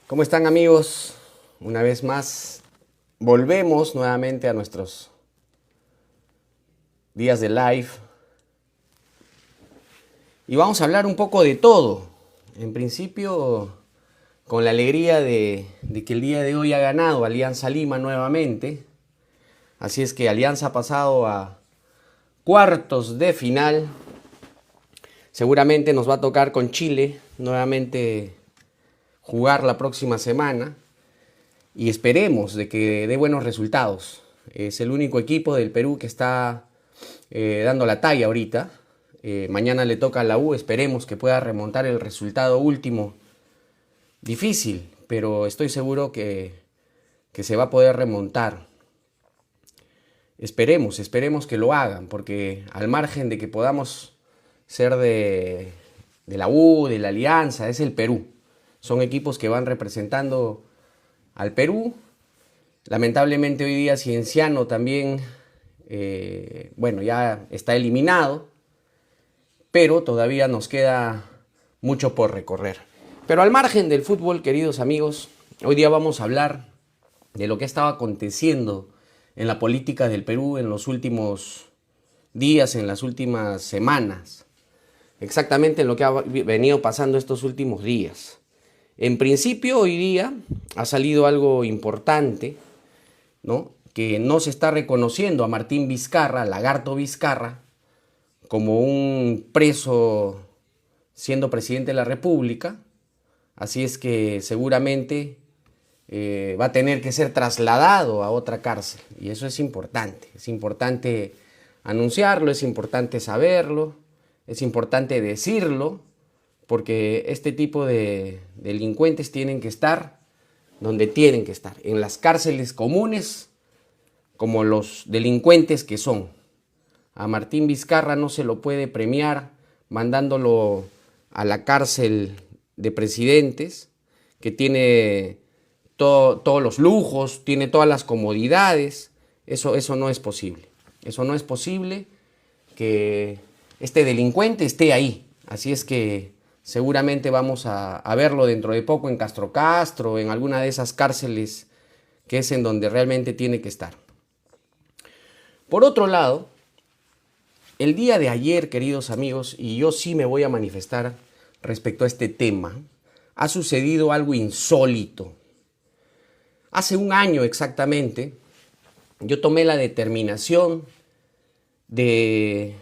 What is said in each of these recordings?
¿Cómo están, amigos? Una vez más, volvemos nuevamente a nuestros días de live y vamos a hablar un poco de todo. En principio, con la alegría de que el día de hoy ha ganado Alianza Lima nuevamente. Así es que Alianza ha pasado a cuartos de final. Seguramente nos va a tocar con Chile nuevamente jugar la próxima semana y esperemos de que dé buenos resultados. Es el único equipo del Perú que está dando la talla ahorita. Mañana le toca a la U, esperemos que pueda remontar el resultado último. Difícil, pero estoy seguro que se va a poder remontar. Esperemos que lo hagan, porque al margen de que podamos ser de la U, de la Alianza, es el Perú. Son equipos que van representando al Perú. Lamentablemente hoy día Cienciano también, ya está eliminado, pero todavía nos queda mucho por recorrer. Pero al margen del fútbol, queridos amigos, hoy día vamos a hablar de lo que ha estado aconteciendo en la política del Perú en los últimos días, en las últimas semanas. Exactamente en lo que ha venido pasando estos últimos días. En principio, hoy día ha salido algo importante, ¿no? Que no se está reconociendo a Martín Vizcarra, Lagarto Vizcarra, como un preso siendo presidente de la República. Así es que seguramente va a tener que ser trasladado a otra cárcel. Y eso es importante anunciarlo, es importante saberlo, es importante decirlo, porque este tipo de delincuentes tienen que estar donde tienen que estar, en las cárceles comunes, como los delincuentes que son. A Martín Vizcarra no se lo puede premiar mandándolo a la cárcel de presidentes, que tiene todos los lujos, tiene todas las comodidades. Eso no es posible. Eso no es posible que este delincuente esté ahí. Así es que seguramente vamos a verlo dentro de poco en Castro Castro, en alguna de esas cárceles que es en donde realmente tiene que estar. Por otro lado, el día de ayer, queridos amigos, y yo sí me voy a manifestar respecto a este tema, ha sucedido algo insólito. Hace un año exactamente, yo tomé la determinación de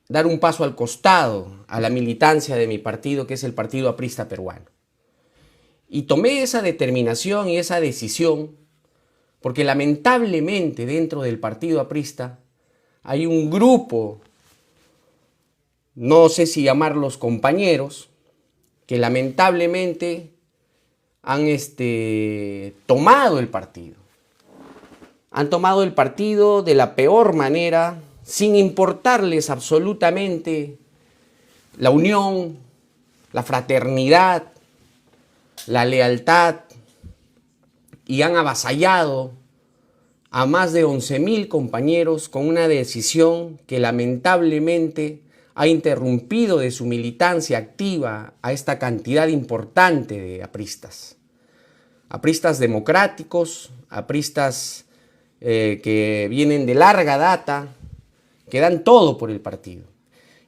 dar un paso al costado a la militancia de mi partido, que es el Partido Aprista Peruano. Y tomé esa determinación y esa decisión porque lamentablemente dentro del Partido Aprista hay un grupo, no sé si llamarlos compañeros, que lamentablemente han tomado el partido. Han tomado el partido de la peor manera, sin importarles absolutamente la unión, la fraternidad, la lealtad, y han avasallado a más de 11.000 compañeros con una decisión que lamentablemente ha interrumpido de su militancia activa a esta cantidad importante de apristas. Apristas democráticos, apristas que vienen de larga data, que dan todo por el partido.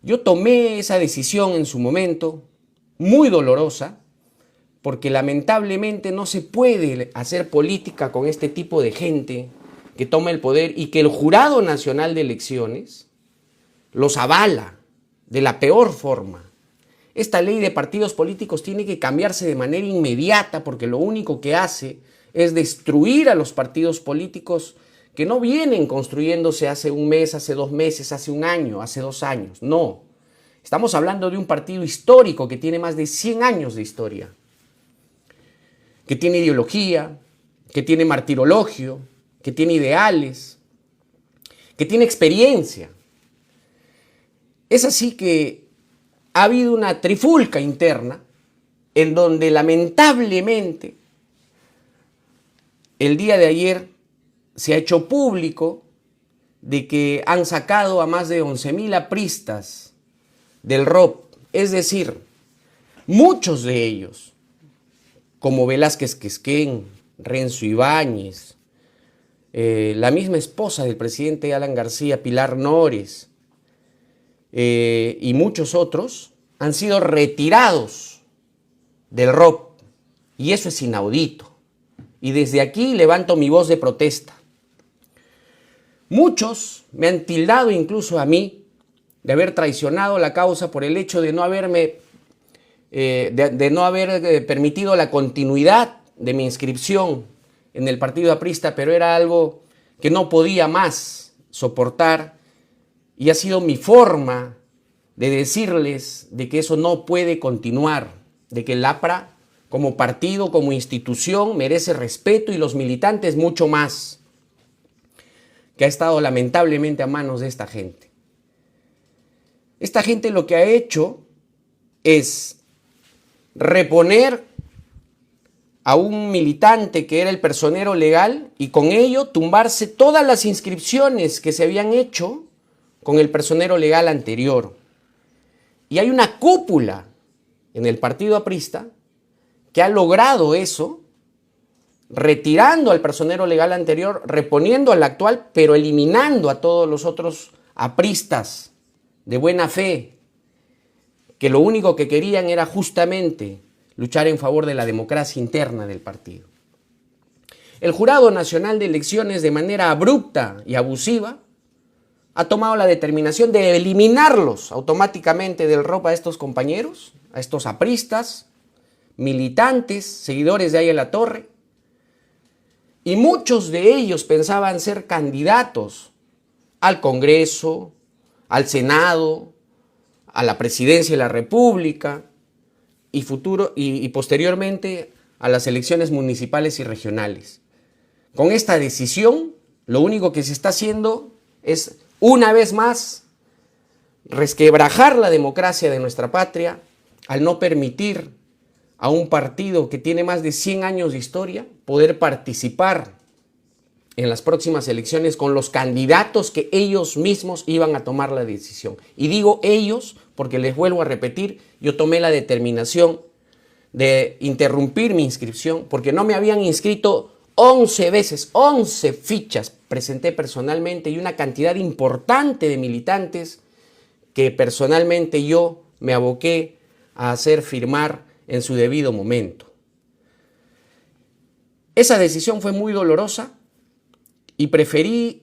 Yo tomé esa decisión en su momento, muy dolorosa, porque lamentablemente no se puede hacer política con este tipo de gente que toma el poder y que el Jurado Nacional de Elecciones los avala de la peor forma. Esta ley de partidos políticos tiene que cambiarse de manera inmediata, porque lo único que hace es destruir a los partidos políticos que no vienen construyéndose hace un mes, hace 2 meses, hace un año, hace 2 años. No. Estamos hablando de un partido histórico que tiene más de 100 años de historia, que tiene ideología, que tiene martirologio, que tiene ideales, que tiene experiencia. Es así que ha habido una trifulca interna en donde lamentablemente el día de ayer se ha hecho público de que han sacado a más de 11.000 apristas del ROP. Es decir, muchos de ellos como Velázquez Quesquén, Renzo Ibáñez, la misma esposa del presidente Alan García, Pilar Nores, y muchos otros, han sido retirados del ROP. Y eso es inaudito. Y desde aquí levanto mi voz de protesta. Muchos me han tildado incluso a mí de haber traicionado la causa por el hecho de no haber permitido la continuidad de mi inscripción en el partido aprista, pero era algo que no podía más soportar y ha sido mi forma de decirles de que eso no puede continuar, de que el APRA como partido, como institución, merece respeto y los militantes mucho más, que ha estado lamentablemente a manos de esta gente. Esta gente lo que ha hecho es reponer a un militante que era el personero legal y con ello tumbarse todas las inscripciones que se habían hecho con el personero legal anterior. Y hay una cúpula en el partido aprista que ha logrado eso, retirando al personero legal anterior, reponiendo al actual, pero eliminando a todos los otros apristas de buena fe, que lo único que querían era justamente luchar en favor de la democracia interna del partido. El Jurado Nacional de Elecciones, de manera abrupta y abusiva, ha tomado la determinación de eliminarlos automáticamente del ROP a estos compañeros, a estos apristas, militantes, seguidores de Aya Torre, y muchos de ellos pensaban ser candidatos al Congreso, al Senado, a la Presidencia de la República y posteriormente a las elecciones municipales y regionales. Con esta decisión, lo único que se está haciendo es, una vez más, resquebrajar la democracia de nuestra patria al no permitir a un partido que tiene más de 100 años de historia poder participar en las próximas elecciones con los candidatos que ellos mismos iban a tomar la decisión. Y digo ellos porque les vuelvo a repetir, yo tomé la determinación de interrumpir mi inscripción porque no me habían inscrito 11 veces, 11 fichas presenté personalmente y una cantidad importante de militantes que personalmente yo me aboqué a hacer firmar en su debido momento. Esa decisión fue muy dolorosa y preferí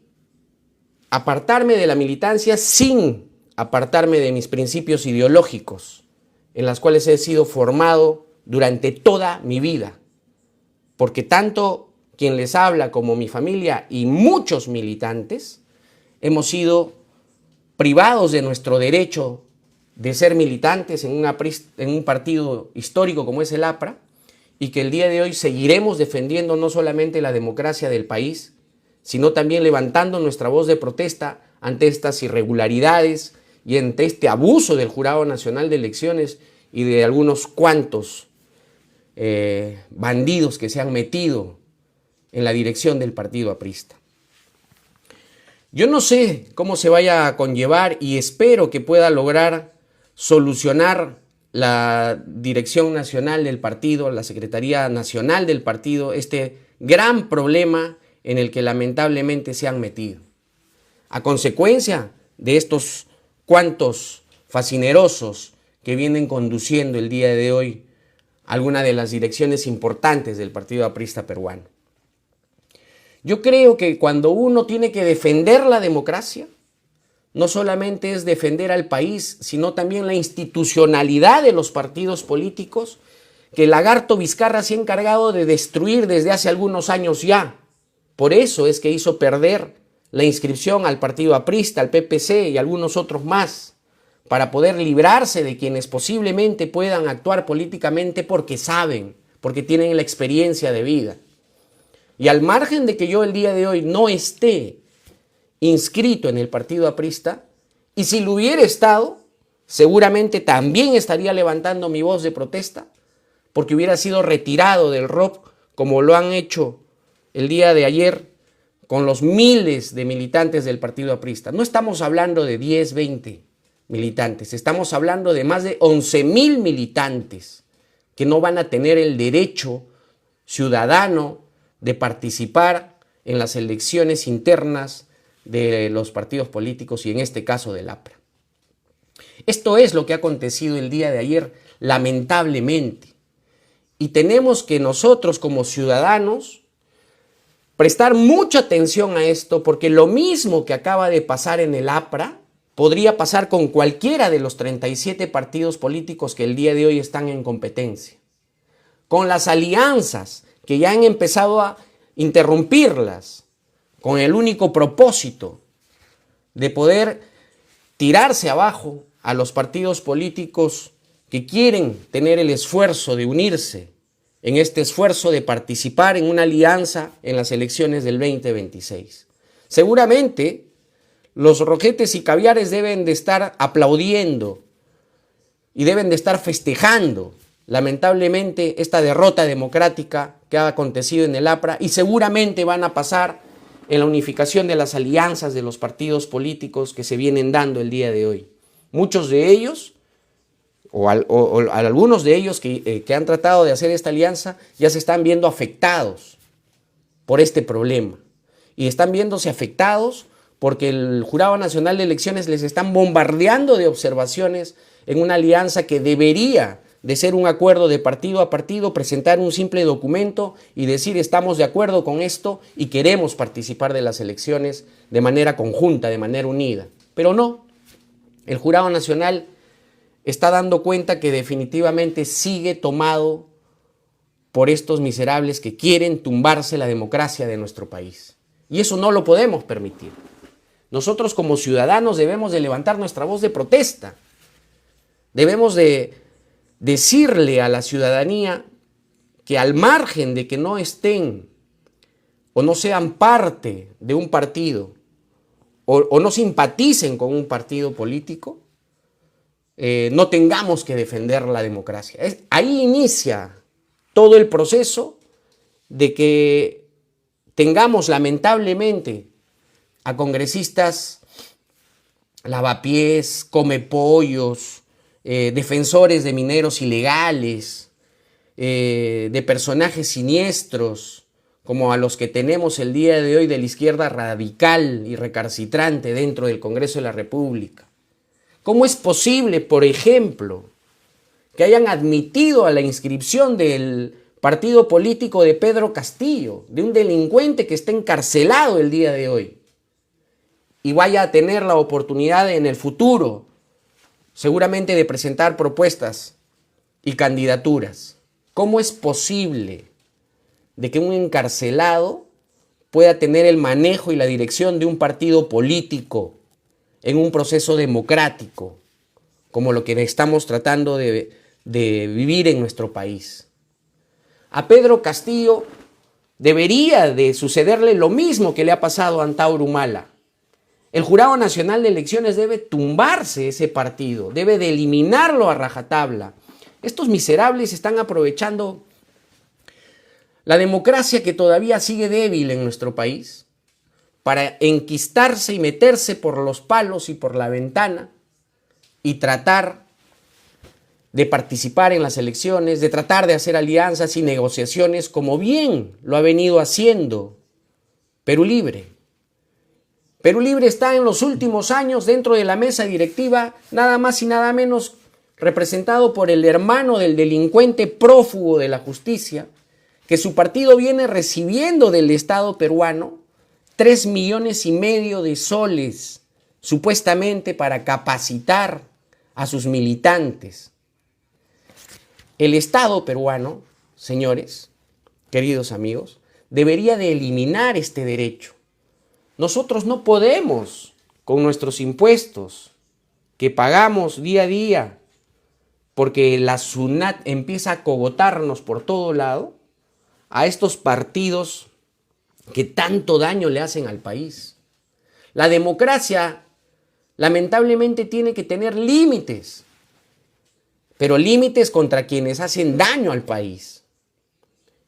apartarme de la militancia sin apartarme de mis principios ideológicos, en las cuales he sido formado durante toda mi vida, porque tanto quien les habla como mi familia y muchos militantes hemos sido privados de nuestro derecho de ser militantes en un partido histórico como es el APRA, y que el día de hoy seguiremos defendiendo no solamente la democracia del país, sino también levantando nuestra voz de protesta ante estas irregularidades y ante este abuso del Jurado Nacional de Elecciones y de algunos cuantos bandidos que se han metido en la dirección del partido aprista. Yo no sé cómo se vaya a conllevar y espero que pueda lograr solucionar la dirección nacional del partido, la Secretaría Nacional del partido, este gran problema en el que lamentablemente se han metido. A consecuencia de estos cuantos fascinerosos que vienen conduciendo el día de hoy alguna de las direcciones importantes del partido aprista peruano. Yo creo que cuando uno tiene que defender la democracia, no solamente es defender al país, sino también la institucionalidad de los partidos políticos que el lagarto Vizcarra se ha encargado de destruir desde hace algunos años ya. Por eso es que hizo perder la inscripción al partido aprista, al PPC y algunos otros más, para poder librarse de quienes posiblemente puedan actuar políticamente porque saben, porque tienen la experiencia de vida. Y al margen de que yo el día de hoy no esté inscrito en el partido aprista, y si lo hubiera estado, seguramente también estaría levantando mi voz de protesta, porque hubiera sido retirado del ROP, como lo han hecho el día de ayer con los miles de militantes del partido aprista. No estamos hablando de 10, 20 militantes, estamos hablando de más de 11,000 militantes que no van a tener el derecho ciudadano de participar en las elecciones internas de los partidos políticos y en este caso del APRA. Esto es lo que ha acontecido el día de ayer, lamentablemente. Y tenemos que nosotros como ciudadanos prestar mucha atención a esto, porque lo mismo que acaba de pasar en el APRA podría pasar con cualquiera de los 37 partidos políticos que el día de hoy están en competencia. Con las alianzas que ya han empezado a interrumpirlas, con el único propósito de poder tirarse abajo a los partidos políticos que quieren tener el esfuerzo de unirse en este esfuerzo de participar en una alianza en las elecciones del 2026. Seguramente los roquetes y caviares deben de estar aplaudiendo y deben de estar festejando, lamentablemente, esta derrota democrática que ha acontecido en el APRA, y seguramente van a pasar en la unificación de las alianzas de los partidos políticos que se vienen dando el día de hoy. Muchos de ellos, o algunos de ellos que han tratado de hacer esta alianza, ya se están viendo afectados por este problema. Y están viéndose afectados porque el Jurado Nacional de Elecciones les están bombardeando de observaciones en una alianza que debería de ser un acuerdo de partido a partido, presentar un simple documento y decir estamos de acuerdo con esto y queremos participar de las elecciones de manera conjunta, de manera unida. Pero no, el Jurado Nacional está dando cuenta que definitivamente sigue tomado por estos miserables que quieren tumbarse la democracia de nuestro país. Y eso no lo podemos permitir. Nosotros como ciudadanos debemos de levantar nuestra voz de protesta. Debemos de decirle a la ciudadanía que al margen de que no estén o no sean parte de un partido o no simpaticen con un partido político, no tengamos que defender la democracia. Ahí inicia todo el proceso de que tengamos lamentablemente a congresistas lavapiés, comepollos, defensores de mineros ilegales, de personajes siniestros, como a los que tenemos el día de hoy de la izquierda radical y recalcitrante dentro del Congreso de la República. ¿Cómo es posible, por ejemplo, que hayan admitido a la inscripción del partido político de Pedro Castillo, de un delincuente que está encarcelado el día de hoy, y vaya a tener la oportunidad en el futuro, seguramente, de presentar propuestas y candidaturas? ¿Cómo es posible de que un encarcelado pueda tener el manejo y la dirección de un partido político en un proceso democrático, como lo que estamos tratando de vivir en nuestro país? A Pedro Castillo debería de sucederle lo mismo que le ha pasado a Antauro Humala. El Jurado Nacional de Elecciones debe tumbarse ese partido, debe de eliminarlo a rajatabla. Estos miserables están aprovechando la democracia que todavía sigue débil en nuestro país para enquistarse y meterse por los palos y por la ventana y tratar de participar en las elecciones, de tratar de hacer alianzas y negociaciones como bien lo ha venido haciendo Perú Libre. Perú Libre está en los últimos años dentro de la mesa directiva, nada más y nada menos representado por el hermano del delincuente prófugo de la justicia, que su partido viene recibiendo del Estado peruano 3,5 millones de soles, supuestamente para capacitar a sus militantes. El Estado peruano, señores, queridos amigos, debería de eliminar este derecho. Nosotros no podemos, con nuestros impuestos que pagamos día a día, porque la SUNAT empieza a cogotarnos por todo lado, a estos partidos que tanto daño le hacen al país. La democracia, lamentablemente, tiene que tener límites, pero límites contra quienes hacen daño al país.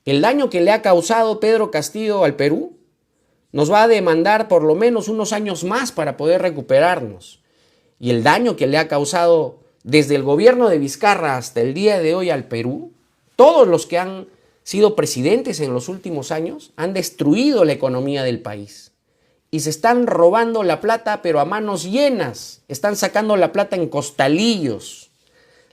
El daño que le ha causado Pedro Castillo al Perú nos va a demandar por lo menos unos años más para poder recuperarnos. Y el daño que le ha causado desde el gobierno de Vizcarra hasta el día de hoy al Perú, todos los que han sido presidentes en los últimos años han destruido la economía del país. Y se están robando la plata, pero a manos llenas. Están sacando la plata en costalillos.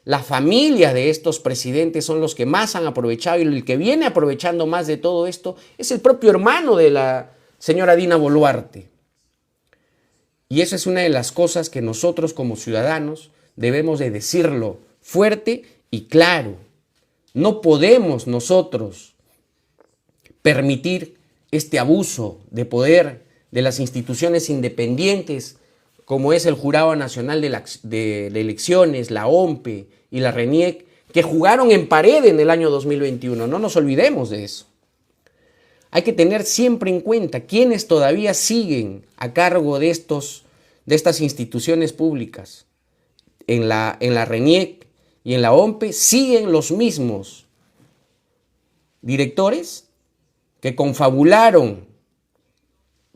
La familia de estos presidentes son los que más han aprovechado, y el que viene aprovechando más de todo esto es el propio hermano de la señora Dina Boluarte. Y esa es una de las cosas que nosotros como ciudadanos debemos de decirlo fuerte y claro. No podemos nosotros permitir este abuso de poder de las instituciones independientes como es el Jurado Nacional de Elecciones, la OMPE y la RENIEC, que jugaron en pared en el año 2021. No nos olvidemos de eso. Hay que tener siempre en cuenta quiénes todavía siguen a cargo de estas instituciones públicas. En la RENIEC y en la OMPE siguen los mismos directores que confabularon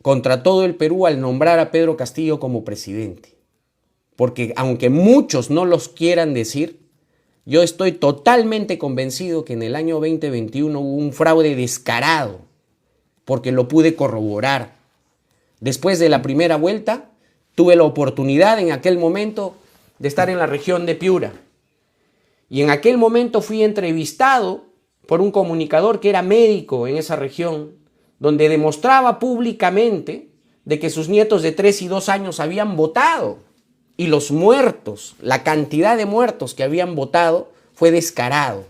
contra todo el Perú al nombrar a Pedro Castillo como presidente. Porque aunque muchos no los quieran decir, yo estoy totalmente convencido que en el año 2021 hubo un fraude descarado, porque lo pude corroborar. Después de la primera vuelta, tuve la oportunidad en aquel momento de estar en la región de Piura. Y en aquel momento fui entrevistado por un comunicador que era médico en esa región, donde demostraba públicamente de que sus nietos de 3 y 2 años habían votado. Y los muertos, la cantidad de muertos que habían votado fue descarado.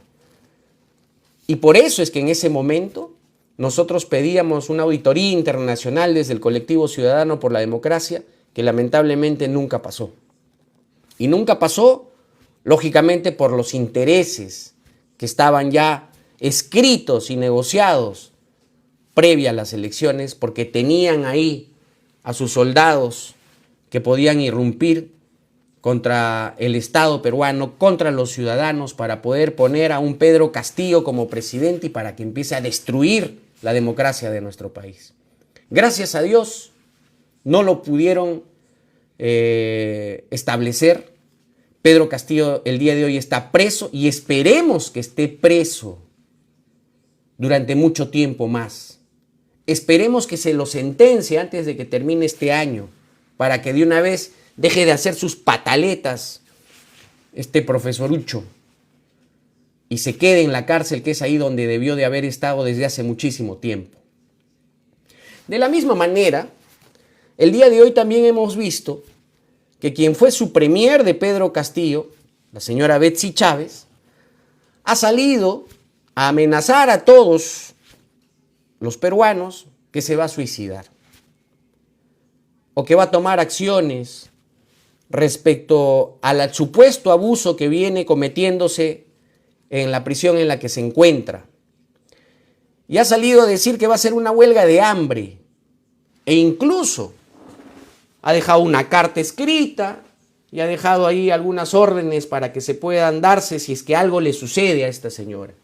Y por eso es que en ese momento nosotros pedíamos una auditoría internacional desde el Colectivo Ciudadano por la Democracia, que lamentablemente nunca pasó. Y nunca pasó, lógicamente, por los intereses que estaban ya escritos y negociados previa a las elecciones, porque tenían ahí a sus soldados que podían irrumpir contra el Estado peruano, contra los ciudadanos, para poder poner a un Pedro Castillo como presidente y para que empiece a destruir la democracia de nuestro país. Gracias a Dios no lo pudieron establecer. Pedro Castillo el día de hoy está preso y esperemos que esté preso durante mucho tiempo más. Esperemos que se lo sentencie antes de que termine este año, para que de una vez deje de hacer sus pataletas este profesorucho y se quede en la cárcel, que es ahí donde debió de haber estado desde hace muchísimo tiempo. De la misma manera, el día de hoy también hemos visto que quien fue su premier de Pedro Castillo, la señora Betsy Chávez, ha salido a amenazar a todos los peruanos que se va a suicidar o que va a tomar acciones respecto al supuesto abuso que viene cometiéndose en la prisión en la que se encuentra. Y ha salido a decir que va a hacer una huelga de hambre e incluso ha dejado una carta escrita y ha dejado ahí algunas órdenes para que se puedan darse si es que algo le sucede a esta señora.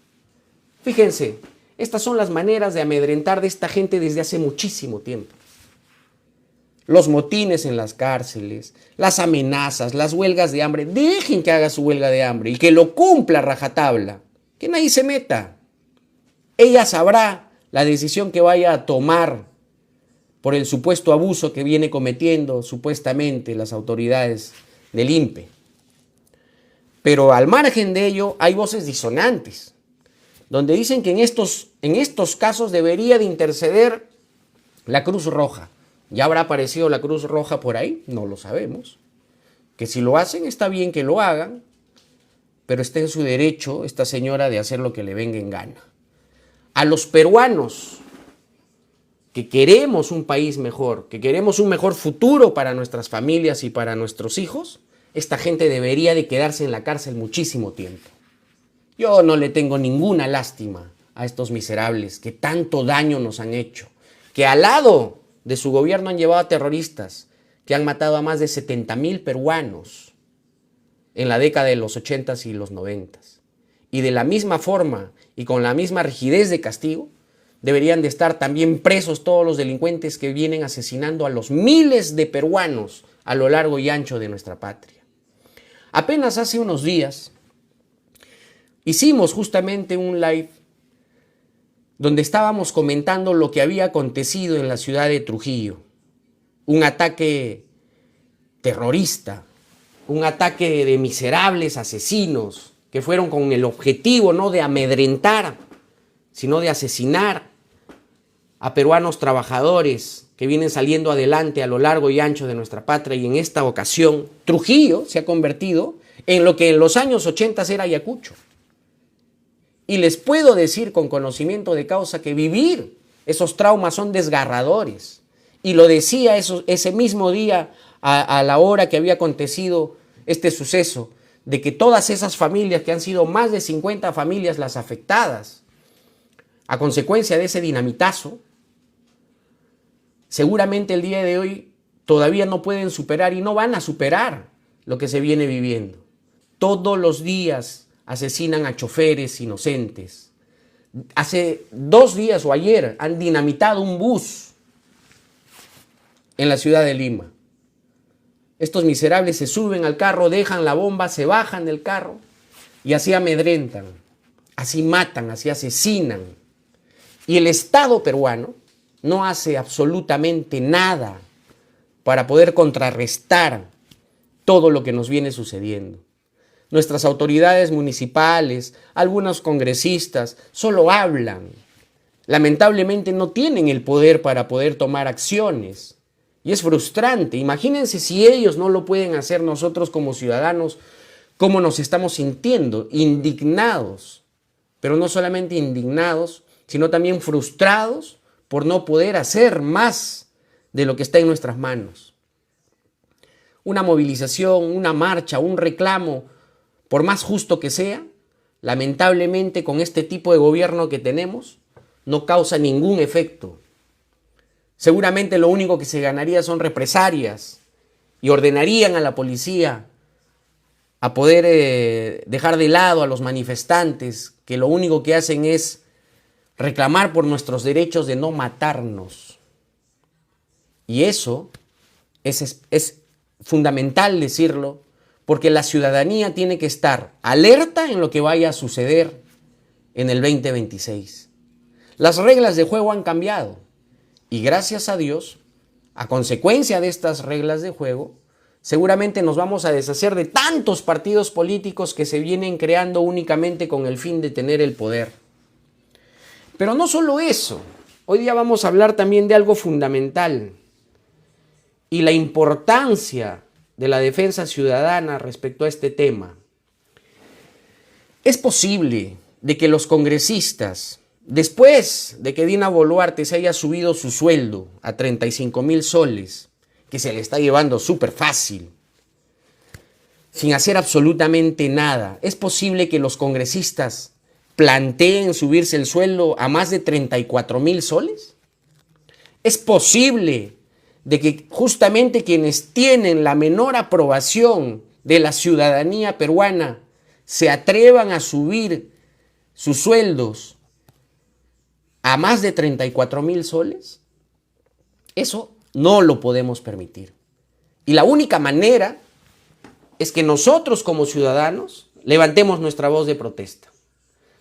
Fíjense, estas son las maneras de amedrentar de esta gente desde hace muchísimo tiempo. Los motines en las cárceles, las amenazas, las huelgas de hambre. Dejen que haga su huelga de hambre y que lo cumpla a rajatabla. Que nadie se meta. Ella sabrá la decisión que vaya a tomar por el supuesto abuso que viene cometiendo supuestamente las autoridades del INPE. Pero al margen de ello hay voces disonantes, donde dicen que en estos casos debería de interceder la Cruz Roja. ¿Ya habrá aparecido la Cruz Roja por ahí? No lo sabemos. Que si lo hacen está bien que lo hagan, pero está en su derecho esta señora de hacer lo que le venga en gana. A los peruanos que queremos un país mejor, que queremos un mejor futuro para nuestras familias y para nuestros hijos, esta gente debería de quedarse en la cárcel muchísimo tiempo. Yo no le tengo ninguna lástima a estos miserables que tanto daño nos han hecho, que al lado de su gobierno han llevado a terroristas que han matado a más de 70,000 peruanos en la década de los 80s y los 90s. Y de la misma forma y con la misma rigidez de castigo, deberían de estar también presos todos los delincuentes que vienen asesinando a los miles de peruanos a lo largo y ancho de nuestra patria. Apenas hace unos días hicimos justamente un live donde estábamos comentando lo que había acontecido en la ciudad de Trujillo. Un ataque terrorista, un ataque de miserables asesinos que fueron con el objetivo no de amedrentar, sino de asesinar a peruanos trabajadores que vienen saliendo adelante a lo largo y ancho de nuestra patria. Y en esta ocasión, Trujillo se ha convertido en lo que en los años 80 era Ayacucho. Y les puedo decir con conocimiento de causa que vivir esos traumas son desgarradores. Y lo decía ese mismo día a la hora que había acontecido este suceso, de que todas esas familias, que han sido más de 50 familias las afectadas a consecuencia de ese dinamitazo, seguramente el día de hoy todavía no pueden superar y no van a superar lo que se viene viviendo. Todos los días asesinan a choferes inocentes. Hace 2 días o ayer han dinamitado un bus en la ciudad de Lima. Estos miserables se suben al carro, dejan la bomba, se bajan del carro y así amedrentan, así matan, así asesinan. Y el Estado peruano no hace absolutamente nada para poder contrarrestar todo lo que nos viene sucediendo. Nuestras autoridades municipales, algunos congresistas, solo hablan. Lamentablemente no tienen el poder para poder tomar acciones. Y es frustrante. Imagínense si ellos no lo pueden hacer, nosotros como ciudadanos, cómo nos estamos sintiendo, indignados. Pero no solamente indignados, sino también frustrados por no poder hacer más de lo que está en nuestras manos. Una movilización, una marcha, un reclamo, por más justo que sea, lamentablemente con este tipo de gobierno que tenemos, no causa ningún efecto. Seguramente lo único que se ganaría son represalias y ordenarían a la policía a poder dejar de lado a los manifestantes, que lo único que hacen es reclamar por nuestros derechos de no matarnos. Y eso es fundamental decirlo, porque la ciudadanía tiene que estar alerta en lo que vaya a suceder en el 2026. Las reglas de juego han cambiado y gracias a Dios, a consecuencia de estas reglas de juego, seguramente nos vamos a deshacer de tantos partidos políticos que se vienen creando únicamente con el fin de tener el poder. Pero no solo eso, hoy día vamos a hablar también de algo fundamental y la importancia de la defensa ciudadana respecto a este tema. Es posible de que los congresistas, después de que Dina Boluarte se haya subido su sueldo a 35,000 soles, que se le está llevando súper fácil, sin hacer absolutamente nada, es posible que los congresistas planteen subirse el sueldo a más de 34,000 soles. Es posible de que justamente quienes tienen la menor aprobación de la ciudadanía peruana se atrevan a subir sus sueldos a más de 34,000 soles. Eso no lo podemos permitir. Y la única manera es que nosotros como ciudadanos levantemos nuestra voz de protesta.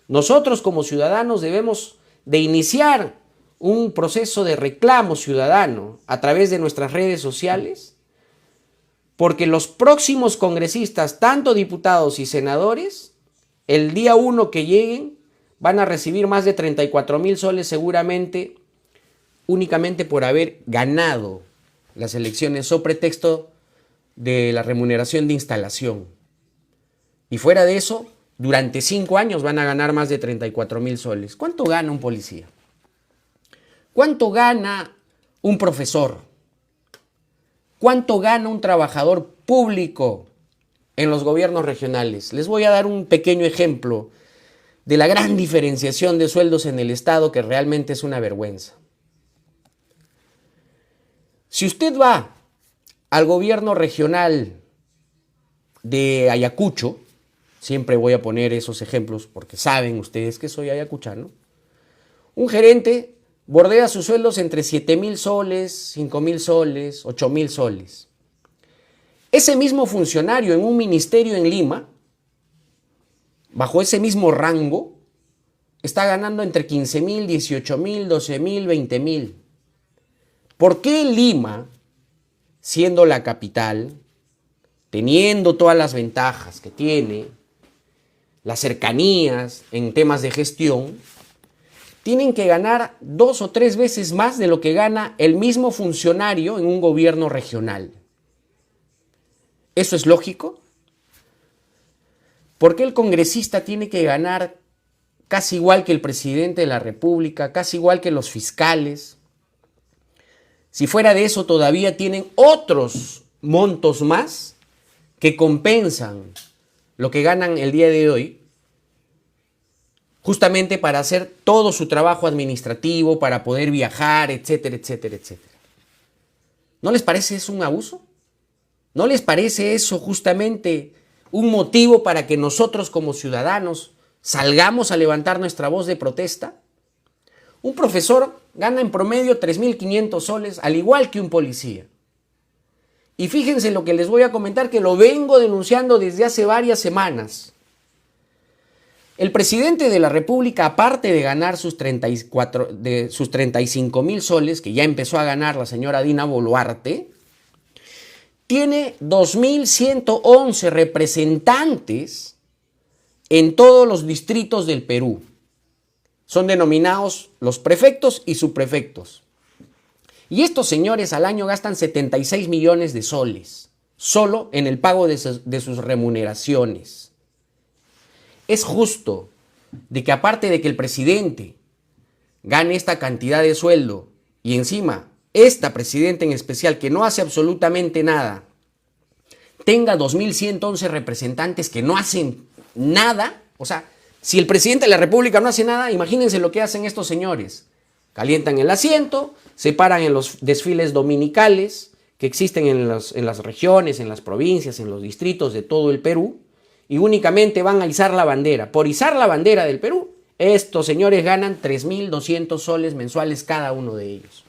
Nosotros como ciudadanos debemos de iniciar un proceso de reclamo ciudadano a través de nuestras redes sociales, porque los próximos congresistas, tanto diputados y senadores, el día 1 que lleguen, van a recibir más de 34,000 soles seguramente, únicamente por haber ganado las elecciones sobre pretexto de la remuneración de instalación. Y fuera de eso, durante 5 años van a ganar más de 34,000 soles. ¿Cuánto gana un policía? ¿Cuánto gana un profesor? ¿Cuánto gana un trabajador público en los gobiernos regionales? Les voy a dar un pequeño ejemplo de la gran diferenciación de sueldos en el Estado, que realmente es una vergüenza. Si usted va al gobierno regional de Ayacucho, siempre voy a poner esos ejemplos porque saben ustedes que soy ayacuchano, un gerente bordea sus sueldos entre 7,000 soles, 5,000 soles, 8,000 soles. Ese mismo funcionario en un ministerio en Lima, bajo ese mismo rango, está ganando entre 15.000, 18.000, 12.000, 20.000. ¿Por qué Lima, siendo la capital, teniendo todas las ventajas que tiene, las cercanías en temas de gestión, tienen que ganar 2 o 3 veces más de lo que gana el mismo funcionario en un gobierno regional? ¿Eso es lógico? ¿Por qué el congresista tiene que ganar casi igual que el presidente de la República, casi igual que los fiscales? Si fuera de eso, todavía tienen otros montos más que compensan lo que ganan el día de hoy, justamente para hacer todo su trabajo administrativo, para poder viajar, etcétera, etcétera, etcétera. ¿No les parece eso un abuso? ¿No les parece eso justamente un motivo para que nosotros como ciudadanos salgamos a levantar nuestra voz de protesta? Un profesor gana en promedio 3.500 soles, al igual que un policía. Y fíjense lo que les voy a comentar, que lo vengo denunciando desde hace varias semanas. El presidente de la República, aparte de ganar sus 35.000 soles, que ya empezó a ganar la señora Dina Boluarte, tiene 2.111 representantes en todos los distritos del Perú. Son denominados los prefectos y subprefectos. Y estos señores al año gastan 76 millones de soles, solo en el pago de sus remuneraciones. Es justo de que aparte de que el presidente gane esta cantidad de sueldo y encima esta presidenta en especial, que no hace absolutamente nada, tenga 2.111 representantes que no hacen nada. O sea, si el presidente de la República no hace nada, imagínense lo que hacen estos señores. Calientan el asiento, se paran en los desfiles dominicales que existen en las regiones, en las provincias, en los distritos de todo el Perú, y únicamente van a izar la bandera. Por izar la bandera del Perú, estos señores ganan 3.200 soles mensuales cada uno de ellos.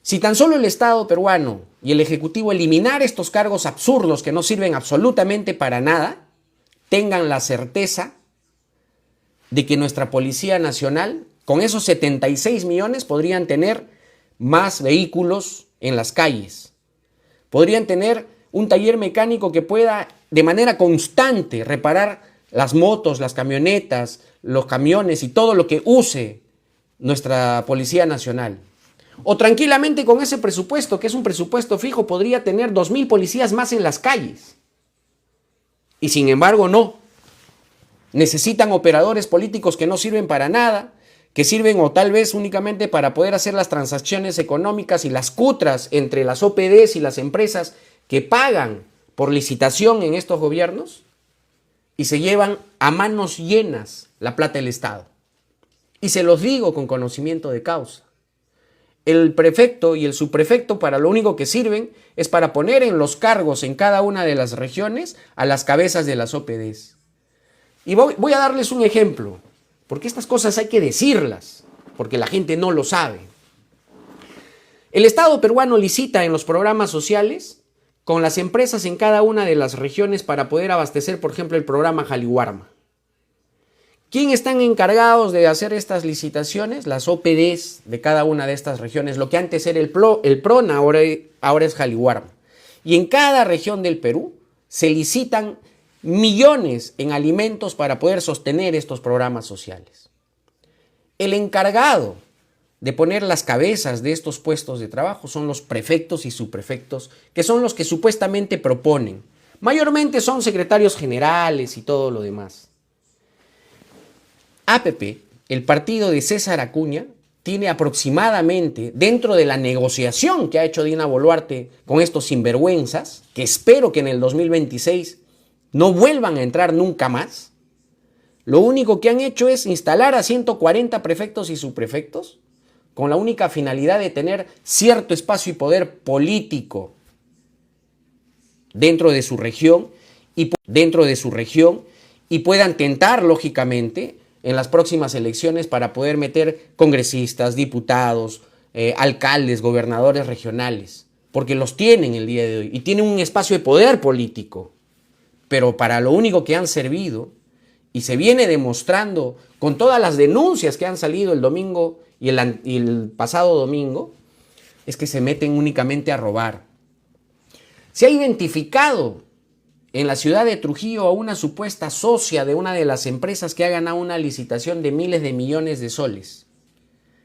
Si tan solo el Estado peruano y el Ejecutivo eliminar estos cargos absurdos que no sirven absolutamente para nada, tengan la certeza de que nuestra Policía Nacional, con esos 76 millones, podrían tener más vehículos en las calles. Podrían tener un taller mecánico que pueda de manera constante reparar las motos, las camionetas, los camiones y todo lo que use nuestra Policía Nacional. O tranquilamente con ese presupuesto, que es un presupuesto fijo, podría tener 2.000 policías más en las calles. Y sin embargo no. Necesitan operadores políticos que no sirven para nada, que sirven o tal vez únicamente para poder hacer las transacciones económicas y las cutras entre las OPDs y las empresas que pagan por licitación en estos gobiernos, y se llevan a manos llenas la plata del Estado. Y se los digo con conocimiento de causa. El prefecto y el subprefecto para lo único que sirven es para poner en los cargos en cada una de las regiones a las cabezas de las OPDs. Y voy a darles un ejemplo, porque estas cosas hay que decirlas, porque la gente no lo sabe. El Estado peruano licita en los programas sociales con las empresas en cada una de las regiones para poder abastecer, por ejemplo, el programa Jaliwarma. ¿Quién están encargados de hacer estas licitaciones? Las OPDs de cada una de estas regiones. Lo que antes era el PRONA, ahora es Jaliwarma. Y en cada región del Perú se licitan millones en alimentos para poder sostener estos programas sociales. El encargado de poner las cabezas de estos puestos de trabajo son los prefectos y subprefectos, que son los que supuestamente proponen. Mayormente son secretarios generales y todo lo demás. APP, el partido de César Acuña, tiene aproximadamente, dentro de la negociación que ha hecho Dina Boluarte con estos sinvergüenzas, que espero que en el 2026 no vuelvan a entrar nunca más, lo único que han hecho es instalar a 140 prefectos y subprefectos con la única finalidad de tener cierto espacio y poder político dentro de su región y puedan tentar, lógicamente, en las próximas elecciones para poder meter congresistas, diputados, alcaldes, gobernadores regionales, porque los tienen el día de hoy y tienen un espacio de poder político, pero para lo único que han servido y se viene demostrando con todas las denuncias que han salido el domingo y el pasado domingo, es que se meten únicamente a robar. Se ha identificado en la ciudad de Trujillo a una supuesta socia de una de las empresas que ha ganado una licitación de miles de millones de soles,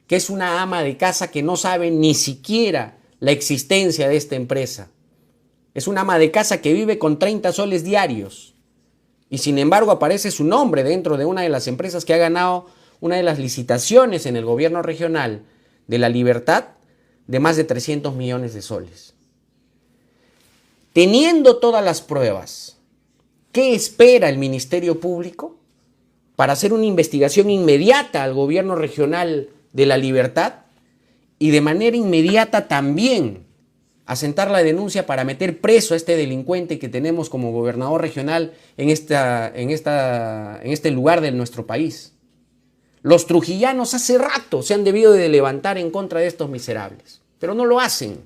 que es una ama de casa que no sabe ni siquiera la existencia de esta empresa. Es una ama de casa que vive con 30 soles diarios y sin embargo aparece su nombre dentro de una de las empresas que ha ganado una de las licitaciones en el gobierno regional de La Libertad de más de 300 millones de soles. Teniendo todas las pruebas, ¿qué espera el Ministerio Público para hacer una investigación inmediata al gobierno regional de La Libertad y de manera inmediata también asentar la denuncia para meter preso a este delincuente que tenemos como gobernador regional en este lugar de nuestro país? Los trujillanos hace rato se han debido de levantar en contra de estos miserables, pero no lo hacen.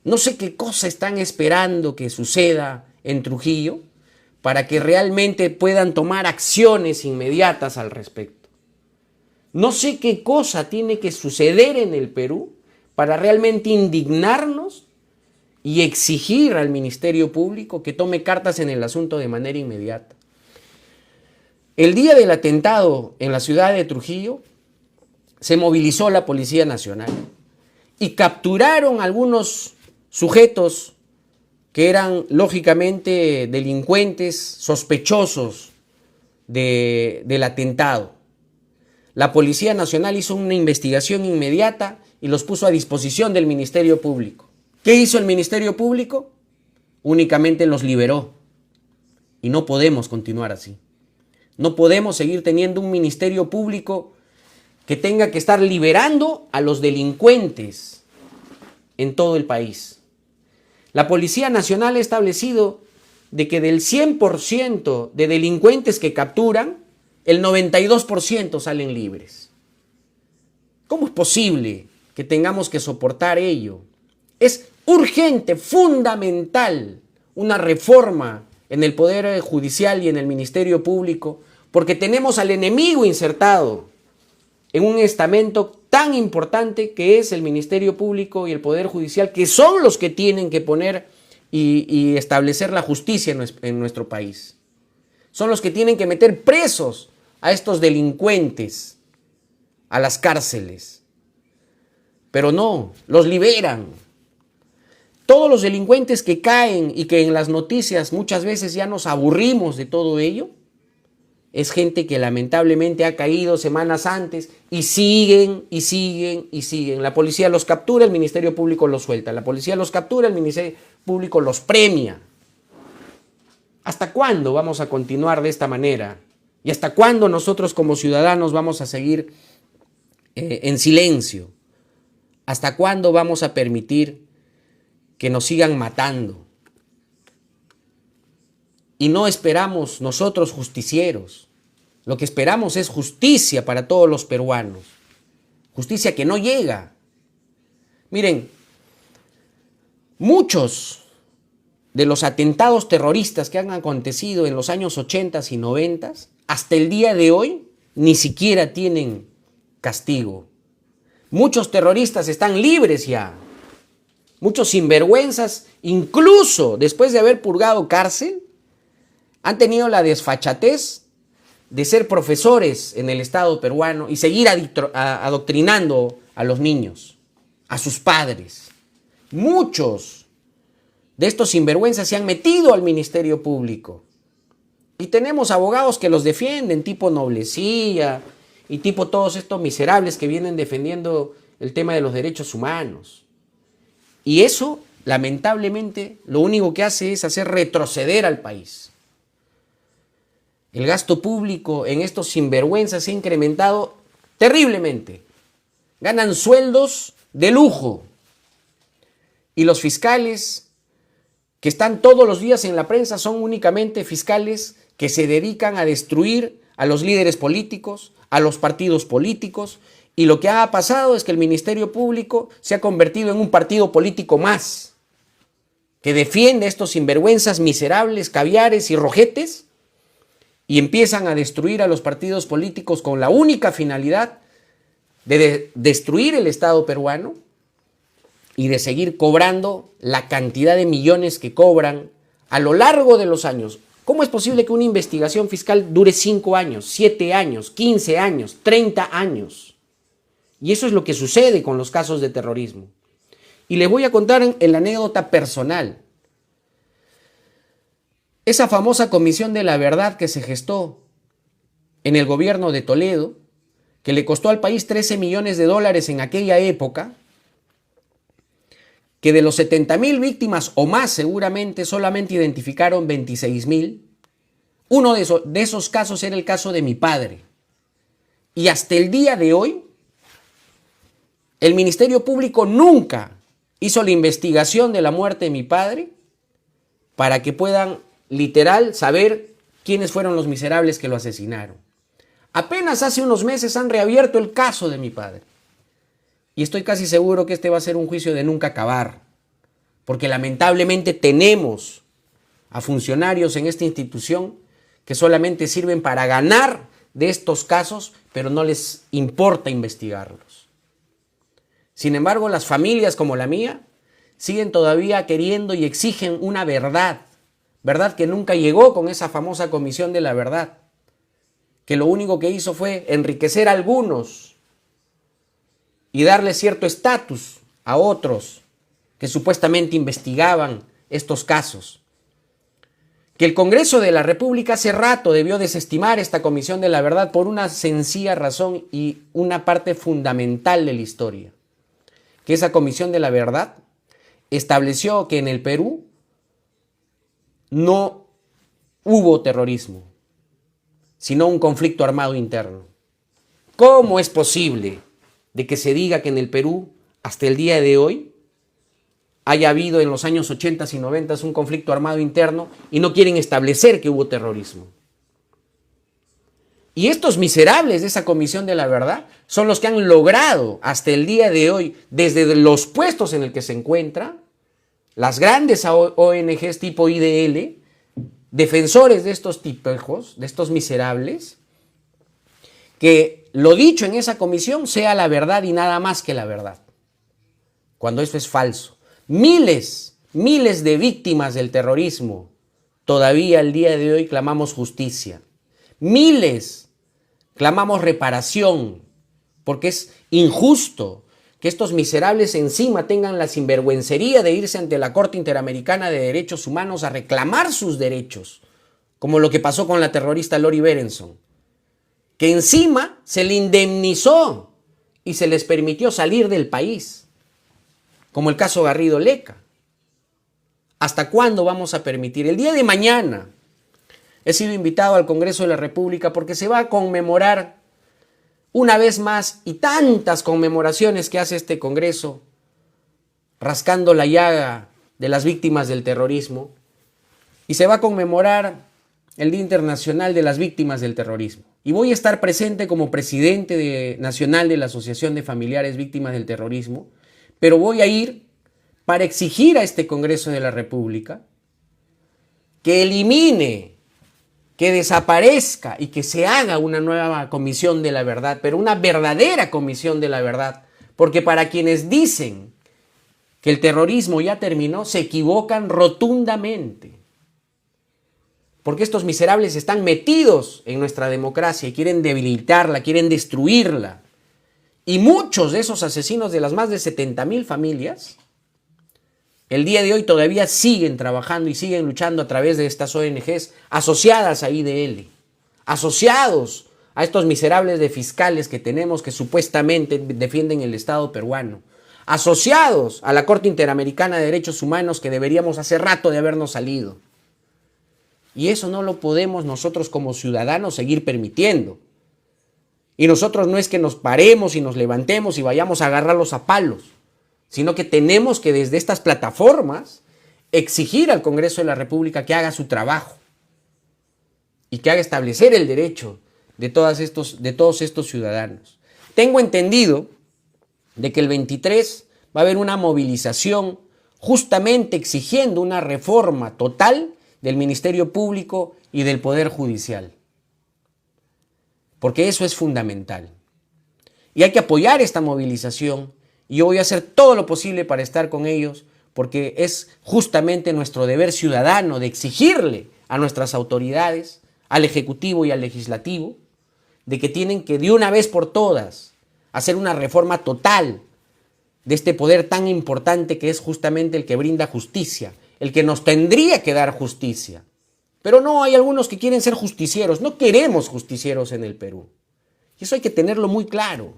No sé qué cosa están esperando que suceda en Trujillo para que realmente puedan tomar acciones inmediatas al respecto. No sé qué cosa tiene que suceder en el Perú para realmente indignarnos y exigir al Ministerio Público que tome cartas en el asunto de manera inmediata. El día del atentado en la ciudad de Trujillo se movilizó la Policía Nacional y capturaron algunos sujetos que eran lógicamente delincuentes sospechosos del atentado. La Policía Nacional hizo una investigación inmediata y los puso a disposición del Ministerio Público. ¿Qué hizo el Ministerio Público? Únicamente los liberó. Y no podemos continuar así. No podemos seguir teniendo un Ministerio Público que tenga que estar liberando a los delincuentes en todo el país. La Policía Nacional ha establecido de que del 100% de delincuentes que capturan, el 92% salen libres. ¿Cómo es posible que tengamos que soportar ello? Es urgente, fundamental, una reforma en el Poder Judicial y en el Ministerio Público, porque tenemos al enemigo insertado en un estamento tan importante que es el Ministerio Público y el Poder Judicial, que son los que tienen que poner y establecer la justicia en nuestro país. Son los que tienen que meter presos a estos delincuentes a las cárceles. Pero no, los liberan. Todos los delincuentes que caen y que en las noticias muchas veces ya nos aburrimos de todo ello, es gente que lamentablemente ha caído semanas antes y siguen y siguen y siguen. La policía los captura, el Ministerio Público los suelta. La policía los captura, el Ministerio Público los premia. ¿Hasta cuándo vamos a continuar de esta manera? ¿Y hasta cuándo nosotros como ciudadanos vamos a seguir en silencio? ¿Hasta cuándo vamos a permitir que nos sigan matando? Y no esperamos nosotros justicieros. Lo que esperamos es justicia para todos los peruanos. Justicia que no llega. Miren, muchos de los atentados terroristas que han acontecido en los años 80 y 90, hasta el día de hoy, ni siquiera tienen castigo. Muchos terroristas están libres ya. Muchos sinvergüenzas, incluso después de haber purgado cárcel, han tenido la desfachatez de ser profesores en el Estado peruano y seguir adoctrinando a los niños, a sus padres. Muchos de estos sinvergüenzas se han metido al Ministerio Público. Y tenemos abogados que los defienden, tipo Noblecilla y tipo todos estos miserables que vienen defendiendo el tema de los derechos humanos. Y eso, lamentablemente, lo único que hace es hacer retroceder al país. El gasto público en estos sinvergüenzas se ha incrementado terriblemente. Ganan sueldos de lujo. Y los fiscales que están todos los días en la prensa son únicamente fiscales que se dedican a destruir a los líderes políticos, a los partidos políticos, y lo que ha pasado es que el Ministerio Público se ha convertido en un partido político más, que defiende a estos sinvergüenzas miserables, caviares y rojetes, y empiezan a destruir a los partidos políticos con la única finalidad de destruir el Estado peruano y de seguir cobrando la cantidad de millones que cobran a lo largo de los años. ¿Cómo es posible que una investigación fiscal dure 5 años, 7 años, 15 años, 30 años? Y eso es lo que sucede con los casos de terrorismo. Y les voy a contar la anécdota personal. Esa famosa Comisión de la Verdad que se gestó en el gobierno de Toledo, que le costó al país 13 millones de dólares en aquella época, que de los 70,000 víctimas o más seguramente solamente identificaron 26,000. Uno de esos casos era el caso de mi padre. Y hasta el día de hoy, el Ministerio Público nunca hizo la investigación de la muerte de mi padre para que puedan literal saber quiénes fueron los miserables que lo asesinaron. Apenas hace unos meses han reabierto el caso de mi padre. Y estoy casi seguro que este va a ser un juicio de nunca acabar, porque lamentablemente tenemos a funcionarios en esta institución que solamente sirven para ganar de estos casos, pero no les importa investigarlos. Sin embargo, las familias como la mía siguen todavía queriendo y exigen una verdad, verdad que nunca llegó con esa famosa Comisión de la Verdad, que lo único que hizo fue enriquecer a algunos y darle cierto estatus a otros que supuestamente investigaban estos casos. Que el Congreso de la República hace rato debió desestimar esta Comisión de la Verdad por una sencilla razón y una parte fundamental de la historia. Que esa Comisión de la Verdad estableció que en el Perú no hubo terrorismo, sino un conflicto armado interno. ¿Cómo es posible de que se diga que en el Perú, hasta el día de hoy, haya habido en los años 80 y 90 un conflicto armado interno y no quieren establecer que hubo terrorismo? Y estos miserables de esa Comisión de la Verdad son los que han logrado hasta el día de hoy, desde los puestos en el que se encuentra, las grandes ONGs tipo IDL, defensores de estos tipejos, de estos miserables, que lo dicho en esa comisión sea la verdad y nada más que la verdad, cuando eso es falso. Miles de víctimas del terrorismo, todavía al día de hoy clamamos justicia. Miles clamamos reparación, porque es injusto que estos miserables encima tengan la sinvergüencería de irse ante la Corte Interamericana de Derechos Humanos a reclamar sus derechos, como lo que pasó con la terrorista Lori Berenson, que encima se le indemnizó y se les permitió salir del país, como el caso Garrido Leca. ¿Hasta cuándo vamos a permitir? El día de mañana he sido invitado al Congreso de la República porque se va a conmemorar una vez más, y tantas conmemoraciones que hace este Congreso, rascando la llaga de las víctimas del terrorismo, y se va a conmemorar el Día Internacional de las Víctimas del Terrorismo. Y voy a estar presente como presidente nacional de la Asociación de Familiares Víctimas del Terrorismo, pero voy a ir para exigir a este Congreso de la República que elimine, que desaparezca y que se haga una nueva Comisión de la Verdad, pero una verdadera Comisión de la Verdad, porque para quienes dicen que el terrorismo ya terminó, se equivocan rotundamente, porque estos miserables están metidos en nuestra democracia y quieren debilitarla, quieren destruirla, y muchos de esos asesinos de las más de 70,000 familias, el día de hoy todavía siguen trabajando y siguen luchando a través de estas ONGs asociadas a IDL, asociados a estos miserables de fiscales que tenemos que supuestamente defienden el Estado peruano, asociados a la Corte Interamericana de Derechos Humanos que deberíamos hace rato de habernos salido. Y eso no lo podemos nosotros como ciudadanos seguir permitiendo. Y nosotros no es que nos paremos y nos levantemos y vayamos a agarrarlos a palos, sino que tenemos que desde estas plataformas exigir al Congreso de la República que haga su trabajo y que haga establecer el derecho de todos estos ciudadanos. Tengo entendido de que el 23 va a haber una movilización justamente exigiendo una reforma total del Ministerio Público y del Poder Judicial. porque eso es fundamental. Y hay que apoyar esta movilización y yo voy a hacer todo lo posible para estar con ellos, porque es justamente nuestro deber ciudadano de exigirle a nuestras autoridades, al Ejecutivo y al Legislativo, de que tienen que de una vez por todas hacer una reforma total de este poder tan importante que es justamente el que brinda justicia, el que nos tendría que dar justicia. Pero no, hay algunos que quieren ser justicieros. No queremos justicieros en el Perú. Y eso hay que tenerlo muy claro.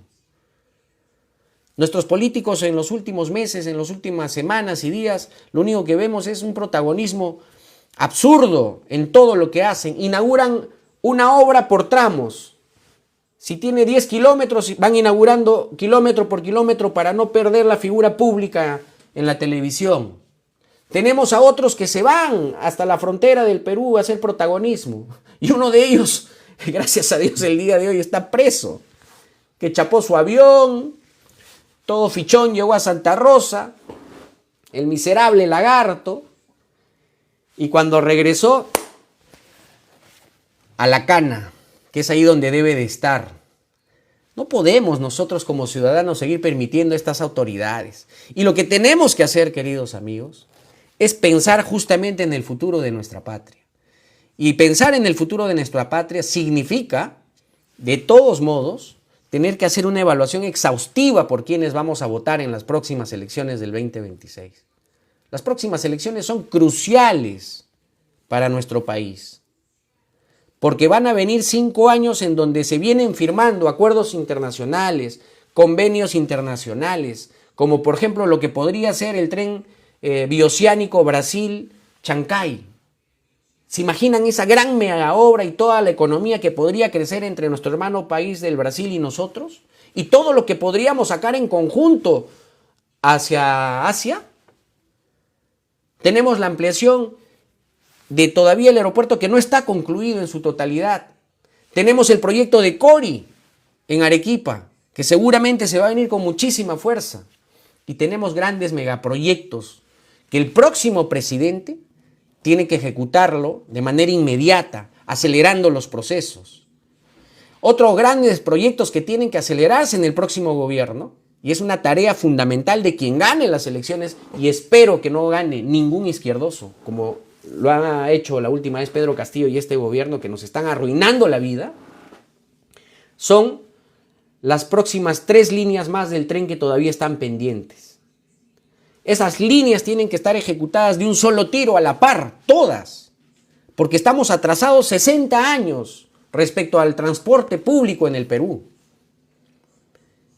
Nuestros políticos en los últimos meses, en las últimas semanas y días, lo único que vemos es un protagonismo absurdo en todo lo que hacen. Inauguran una obra por tramos. Si tiene 10 kilómetros, van inaugurando kilómetro por kilómetro para no perder la figura pública en la televisión. Tenemos a otros que se van hasta la frontera del Perú a hacer protagonismo. Y uno de ellos, gracias a Dios, el día de hoy está preso. Que chapó su avión, todo fichón, llegó a Santa Rosa, el miserable lagarto. Y cuando regresó a la cana, que es ahí donde debe de estar. No podemos nosotros como ciudadanos seguir permitiendo a estas autoridades. Y lo que tenemos que hacer, queridos amigos, es pensar justamente en el futuro de nuestra patria. Y pensar en el futuro de nuestra patria significa, de todos modos, tener que hacer una evaluación exhaustiva por quienes vamos a votar en las próximas elecciones del 2026. Las próximas elecciones son cruciales para nuestro país, porque van a venir 5 años en donde se vienen firmando acuerdos internacionales, convenios internacionales, como por ejemplo lo que podría ser el tren bioceánico Brasil-Chancay. ¿Se imaginan esa gran mega obra y toda la economía que podría crecer entre nuestro hermano país del Brasil y nosotros? Y todo lo que podríamos sacar en conjunto hacia Asia. Tenemos la ampliación de todavía el aeropuerto que no está concluido en su totalidad. Tenemos el proyecto de Cori en Arequipa, que seguramente se va a venir con muchísima fuerza. Y tenemos grandes megaproyectos que el próximo presidente tiene que ejecutarlo de manera inmediata, acelerando los procesos. Otros grandes proyectos que tienen que acelerarse en el próximo gobierno, y es una tarea fundamental de quien gane las elecciones, y espero que no gane ningún izquierdoso, como lo ha hecho la última vez Pedro Castillo y este gobierno, que nos están arruinando la vida, son las próximas 3 líneas más del tren que todavía están pendientes. Esas líneas tienen que estar ejecutadas de un solo tiro, a la par, todas, porque estamos atrasados 60 años respecto al transporte público en el Perú.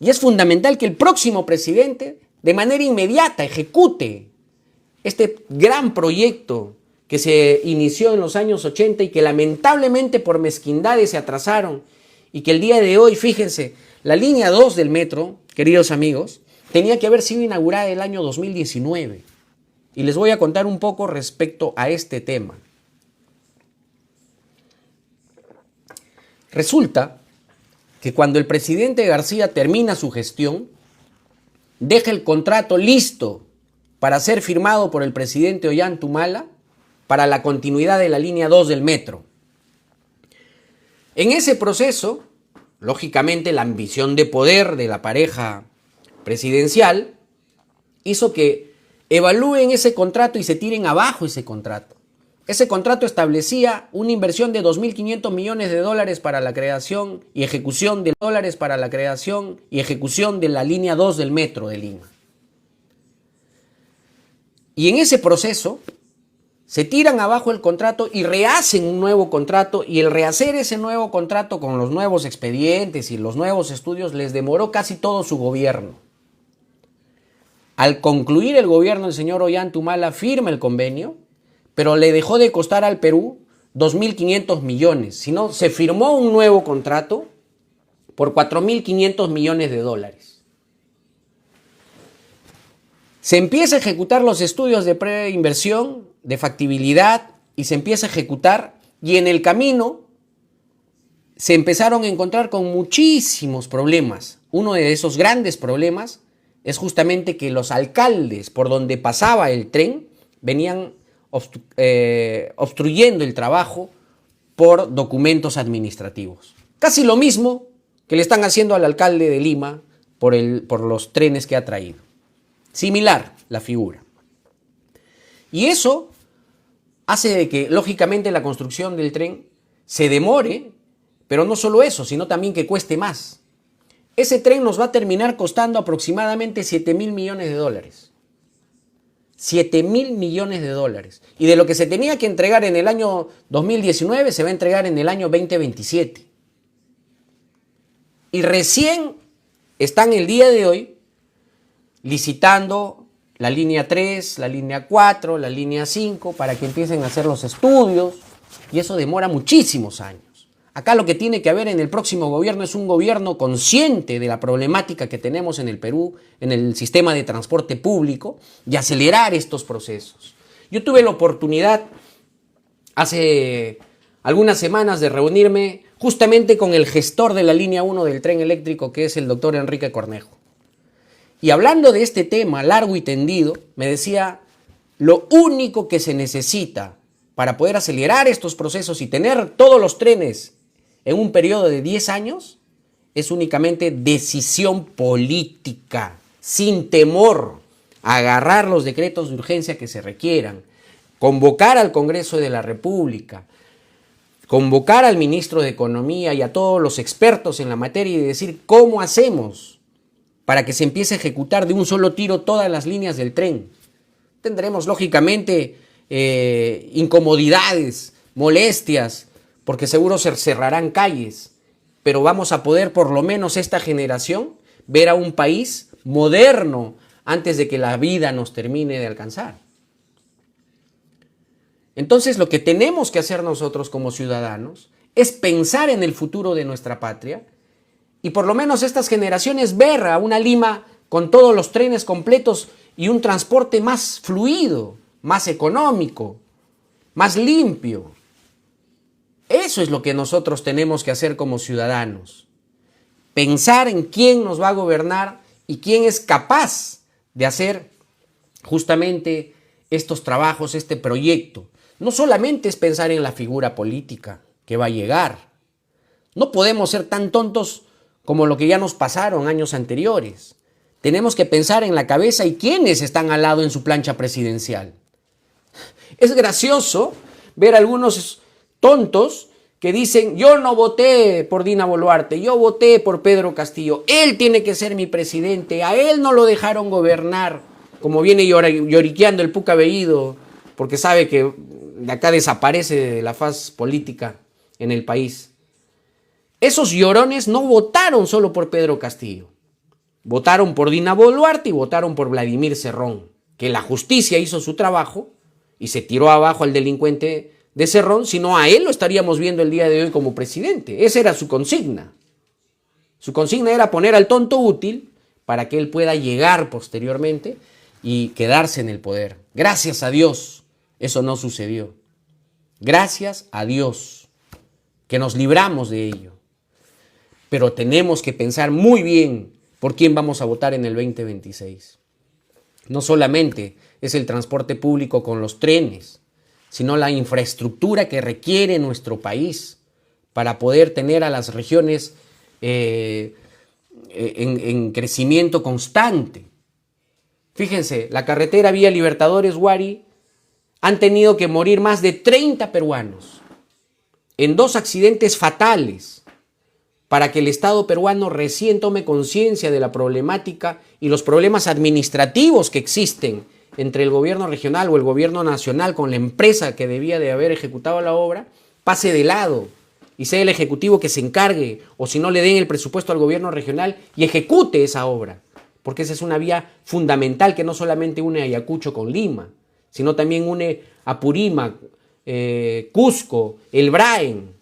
Y es fundamental que el próximo presidente, de manera inmediata, ejecute este gran proyecto que se inició en los años 80 y que lamentablemente por mezquindades se atrasaron, y que el día de hoy, fíjense, la línea 2 del metro, queridos amigos, tenía que haber sido inaugurada el año 2019. Y les voy a contar un poco respecto a este tema. Resulta que cuando el presidente García termina su gestión, deja el contrato listo para ser firmado por el presidente Ollanta para la continuidad de la línea 2 del metro. En ese proceso, lógicamente, la ambición de poder de la pareja presidencial hizo que evalúen ese contrato y se tiren abajo ese contrato. Ese contrato establecía una inversión de 2.500 millones de dólares para la creación y ejecución de la línea 2 del metro de Lima. Y en ese proceso se tiran abajo el contrato y rehacen un nuevo contrato, y el rehacer ese nuevo contrato con los nuevos expedientes y los nuevos estudios les demoró casi todo su gobierno. Al concluir el gobierno del señor Ollanta firma el convenio, pero le dejó de costar al Perú 2.500 millones, sino se firmó un nuevo contrato por 4.500 millones de dólares. Se empieza a ejecutar los estudios de preinversión, de factibilidad, y se empieza a ejecutar, y en el camino se empezaron a encontrar con muchísimos problemas. Uno de esos grandes problemas es justamente que los alcaldes por donde pasaba el tren venían obstruyendo el trabajo por documentos administrativos. Casi lo mismo que le están haciendo al alcalde de Lima por los trenes que ha traído. Similar la figura. Y eso hace de que, lógicamente, la construcción del tren se demore, pero no solo eso, sino también que cueste más. Ese tren nos va a terminar costando aproximadamente 7.000 millones de dólares. 7.000 millones de dólares. Y de lo que se tenía que entregar en el año 2019, se va a entregar en el año 2027. Y recién están el día de hoy licitando la línea 3, la línea 4, la línea 5, para que empiecen a hacer los estudios. Y eso demora muchísimos años. Acá lo que tiene que haber en el próximo gobierno es un gobierno consciente de la problemática que tenemos en el Perú, en el sistema de transporte público, y acelerar estos procesos. Yo tuve la oportunidad hace algunas semanas de reunirme justamente con el gestor de la línea 1 del tren eléctrico, que es el doctor Enrique Cornejo. Y hablando de este tema largo y tendido, me decía, lo único que se necesita para poder acelerar estos procesos y tener todos los trenes en un periodo de 10 años, es únicamente decisión política, sin temor a agarrar los decretos de urgencia que se requieran, convocar al Congreso de la República, convocar al ministro de Economía y a todos los expertos en la materia y decir cómo hacemos para que se empiece a ejecutar de un solo tiro todas las líneas del tren. Tendremos, lógicamente, incomodidades, molestias, porque seguro se cerrarán calles, pero vamos a poder, por lo menos esta generación, ver a un país moderno antes de que la vida nos termine de alcanzar. Entonces, lo que tenemos que hacer nosotros como ciudadanos es pensar en el futuro de nuestra patria y por lo menos estas generaciones ver a una Lima con todos los trenes completos y un transporte más fluido, más económico, más limpio. Eso es lo que nosotros tenemos que hacer como ciudadanos. Pensar en quién nos va a gobernar y quién es capaz de hacer justamente estos trabajos, este proyecto. No solamente es pensar en la figura política que va a llegar. No podemos ser tan tontos como lo que ya nos pasaron años anteriores. Tenemos que pensar en la cabeza y quiénes están al lado en su plancha presidencial. Es gracioso ver a algunos tontos que dicen, yo no voté por Dina Boluarte, yo voté por Pedro Castillo, él tiene que ser mi presidente, a él no lo dejaron gobernar, como viene lloriqueando el Puca Bellido, porque sabe que de acá desaparece de la faz política en el país. Esos llorones no votaron solo por Pedro Castillo, votaron por Dina Boluarte y votaron por Vladimir Cerrón, que la justicia hizo su trabajo y se tiró abajo al delincuente de Cerrón, sino a él lo estaríamos viendo el día de hoy como presidente. Esa era su consigna. Su consigna era poner al tonto útil para que él pueda llegar posteriormente y quedarse en el poder. Gracias a Dios, eso no sucedió. Gracias a Dios que nos libramos de ello. Pero tenemos que pensar muy bien por quién vamos a votar en el 2026. No solamente es el transporte público con los trenes, sino la infraestructura que requiere nuestro país para poder tener a las regiones en crecimiento constante. Fíjense, la carretera vía Libertadores-Huari han tenido que morir más de 30 peruanos en 2 accidentes fatales para que el Estado peruano recién tome conciencia de la problemática y los problemas administrativos que existen entre el gobierno regional o el gobierno nacional con la empresa que debía de haber ejecutado la obra, pase de lado y sea el ejecutivo que se encargue, o si no le den el presupuesto al gobierno regional y ejecute esa obra, porque esa es una vía fundamental que no solamente une a Ayacucho con Lima, sino también une a Purímac, Cusco, El Braen.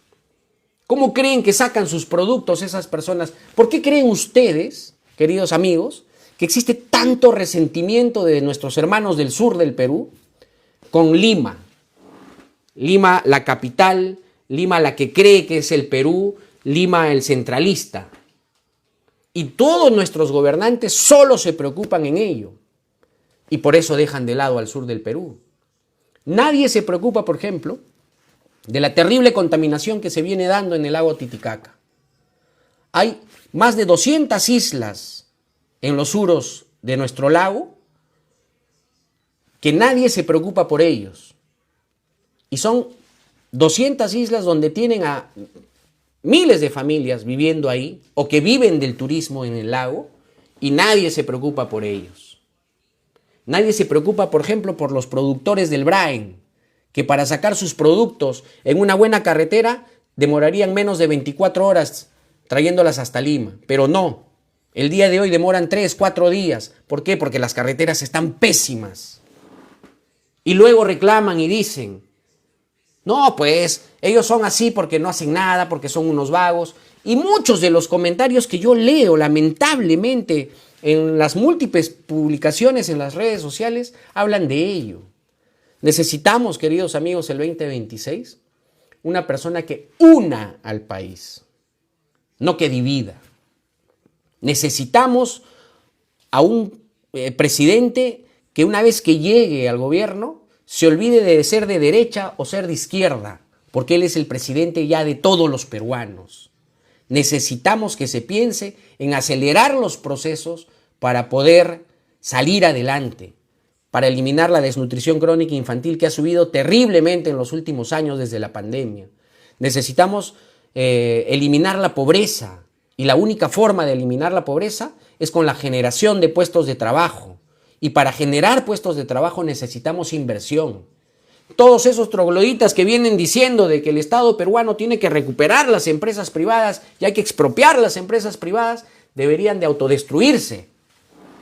¿Cómo creen que sacan sus productos esas personas? ¿Por qué creen ustedes, queridos amigos, que existe tanto resentimiento de nuestros hermanos del sur del Perú con Lima? Lima, la capital, Lima, la que cree que es el Perú, Lima, el centralista. Y todos nuestros gobernantes solo se preocupan en ello. Y por eso dejan de lado al sur del Perú. Nadie se preocupa, por ejemplo, de la terrible contaminación que se viene dando en el lago Titicaca. hay más de 200 islas en los suros de nuestro lago que nadie se preocupa por ellos. Y son 200 islas donde tienen a miles de familias viviendo ahí o que viven del turismo en el lago y nadie se preocupa por ellos. Nadie se preocupa, por ejemplo, por los productores del Braen, que para sacar sus productos en una buena carretera demorarían menos de 24 horas trayéndolas hasta Lima. Pero no, el día de hoy demoran 3, 4 días. ¿Por qué? Porque las carreteras están pésimas. Y luego reclaman y dicen, no, pues ellos son así porque no hacen nada, porque son unos vagos. Y muchos de los comentarios que yo leo, lamentablemente, en las múltiples publicaciones en las redes sociales, hablan de ello. Necesitamos, queridos amigos, el 2026, una persona que una al país, no que divida. Necesitamos a un presidente que una vez que llegue al gobierno se olvide de ser de derecha o ser de izquierda, porque él es el presidente ya de todos los peruanos. Necesitamos que se piense en acelerar los procesos para poder salir adelante, para eliminar la desnutrición crónica infantil que ha subido terriblemente en los últimos años desde la pandemia. Necesitamos eliminar la pobreza, y la única forma de eliminar la pobreza es con la generación de puestos de trabajo. Y para generar puestos de trabajo necesitamos inversión. Todos esos trogloditas que vienen diciendo de que el Estado peruano tiene que recuperar las empresas privadas y hay que expropiar las empresas privadas, deberían de autodestruirse.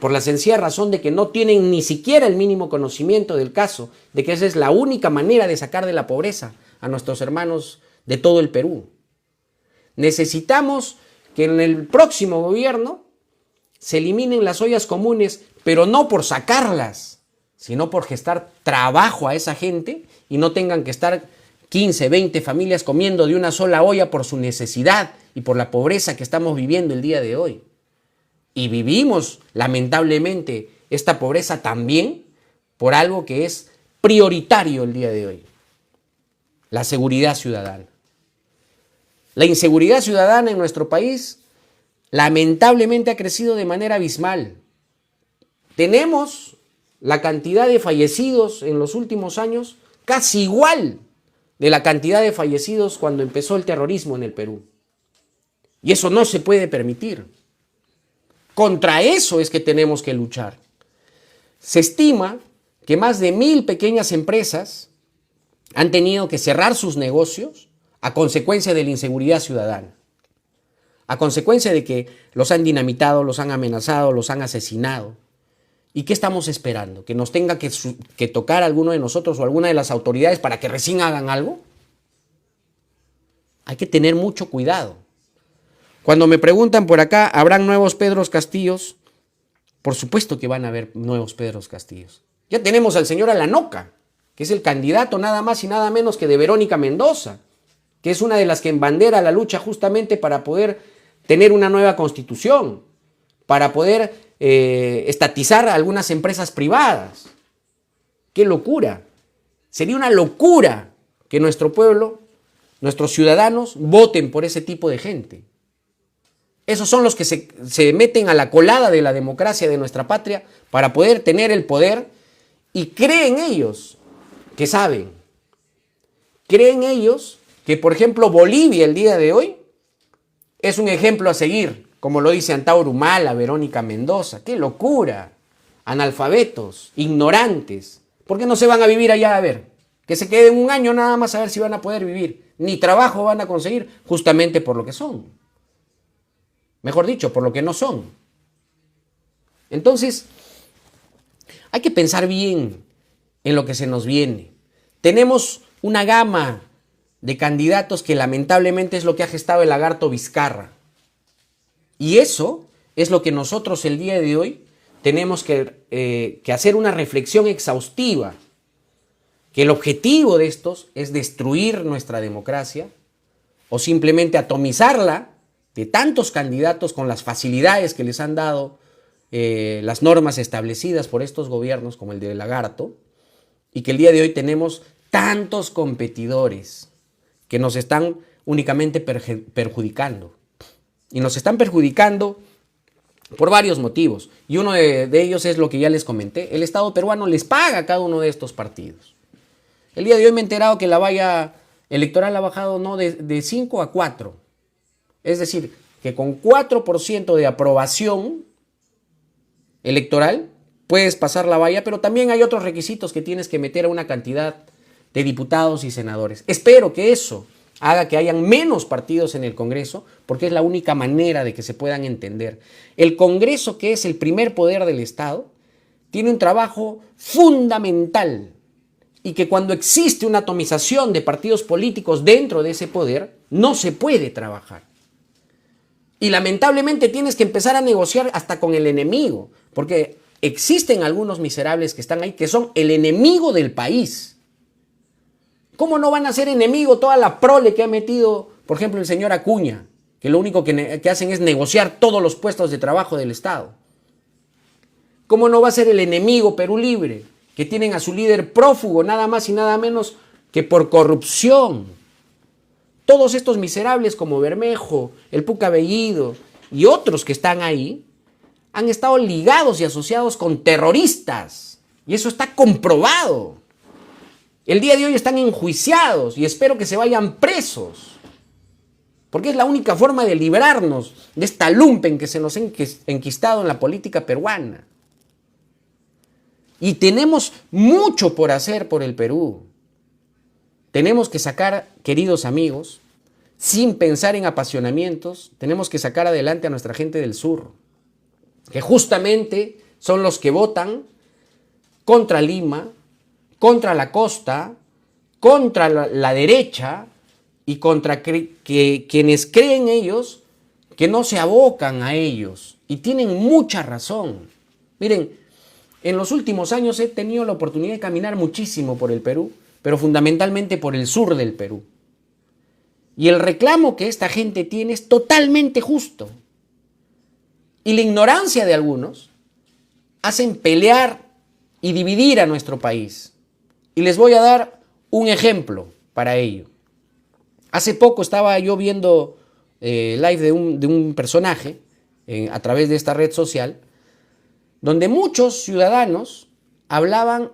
Por la sencilla razón de que no tienen ni siquiera el mínimo conocimiento del caso, de que esa es la única manera de sacar de la pobreza a nuestros hermanos de todo el Perú. Necesitamos que en el próximo gobierno se eliminen las ollas comunes, pero no por sacarlas, sino por gestar trabajo a esa gente y no tengan que estar 15, 20 familias comiendo de una sola olla por su necesidad y por la pobreza que estamos viviendo el día de hoy. Y vivimos, lamentablemente, esta pobreza también por algo que es prioritario el día de hoy: la seguridad ciudadana. La inseguridad ciudadana en nuestro país lamentablemente ha crecido de manera abismal. Tenemos la cantidad de fallecidos en los últimos años casi igual de la cantidad de fallecidos cuando empezó el terrorismo en el Perú. Y eso no se puede permitir. Contra eso es que tenemos que luchar. Se estima que más de 1,000 pequeñas empresas han tenido que cerrar sus negocios a consecuencia de la inseguridad ciudadana, a consecuencia de que los han dinamitado, los han amenazado, los han asesinado. ¿Y qué estamos esperando? ¿Que nos tenga que tocar alguno de nosotros o alguna de las autoridades para que recién hagan algo? Hay que tener mucho cuidado. Cuando me preguntan por acá, ¿habrán nuevos Pedros Castillos? Por supuesto que van a haber nuevos Pedros Castillos. Ya tenemos al señor Alanoca, que es el candidato nada más y nada menos que de Verónica Mendoza, que es una de las que embandera la lucha justamente para poder tener una nueva constitución, para poder estatizar a algunas empresas privadas. ¡Qué locura! Sería una locura que nuestro pueblo, nuestros ciudadanos, voten por ese tipo de gente. Esos son los que se meten a la colada de la democracia de nuestra patria para poder tener el poder y creen ellos que saben. Creen ellos que, por ejemplo, Bolivia el día de hoy es un ejemplo a seguir, como lo dice Antauro Humala, Verónica Mendoza. ¡Qué locura! Analfabetos, ignorantes. ¿Por qué no se van a vivir allá a ver? Que se queden un año nada más a ver si van a poder vivir. Ni trabajo van a conseguir justamente por lo que son. Mejor dicho, por lo que no son. Entonces, hay que pensar bien en lo que se nos viene. Tenemos una gama de candidatos que lamentablemente es lo que ha gestado el lagarto Vizcarra. Y eso es lo que nosotros el día de hoy tenemos que hacer una reflexión exhaustiva. Que el objetivo de estos es destruir nuestra democracia o simplemente atomizarla de tantos candidatos con las facilidades que les han dado las normas establecidas por estos gobiernos como el de Lagarto, y que el día de hoy tenemos tantos competidores que nos están únicamente perjudicando. Y nos están perjudicando por varios motivos. Y uno de ellos es lo que ya les comenté. El Estado peruano les paga a cada uno de estos partidos. El día de hoy me he enterado que la valla electoral ha bajado no de 5 a 4. Es decir, que con 4% de aprobación electoral puedes pasar la valla, pero también hay otros requisitos que tienes que meter a una cantidad de diputados y senadores. Espero que eso haga que hayan menos partidos en el Congreso, porque es la única manera de que se puedan entender. El Congreso, que es el primer poder del Estado, tiene un trabajo fundamental y que cuando existe una atomización de partidos políticos dentro de ese poder, no se puede trabajar. Y lamentablemente tienes que empezar a negociar hasta con el enemigo, porque existen algunos miserables que están ahí que son el enemigo del país. ¿Cómo no van a ser enemigo toda la prole que ha metido, por ejemplo, el señor Acuña, que lo único que hacen es negociar todos los puestos de trabajo del Estado? ¿Cómo no va a ser el enemigo Perú Libre, que tienen a su líder prófugo nada más y nada menos que por corrupción? Todos estos miserables como Bermejo, el Puca Bellido y otros que están ahí han estado ligados y asociados con terroristas. Y eso está comprobado. El día de hoy están enjuiciados y espero que se vayan presos. Porque es la única forma de librarnos de esta lumpen que se nos ha enquistado en la política peruana. Y tenemos mucho por hacer por el Perú. Tenemos que sacar, queridos amigos, sin pensar en apasionamientos, tenemos que sacar adelante a nuestra gente del sur, que justamente son los que votan contra Lima, contra la costa, contra la derecha y contra quienes creen ellos que no se abocan a ellos. Y tienen mucha razón. Miren, en los últimos años he tenido la oportunidad de caminar muchísimo por el Perú, pero fundamentalmente por el sur del Perú. Y el reclamo que esta gente tiene es totalmente justo. Y la ignorancia de algunos hacen pelear y dividir a nuestro país. Y les voy a dar un ejemplo para ello. Hace poco estaba yo viendo live de un personaje a través de esta red social, donde muchos ciudadanos hablaban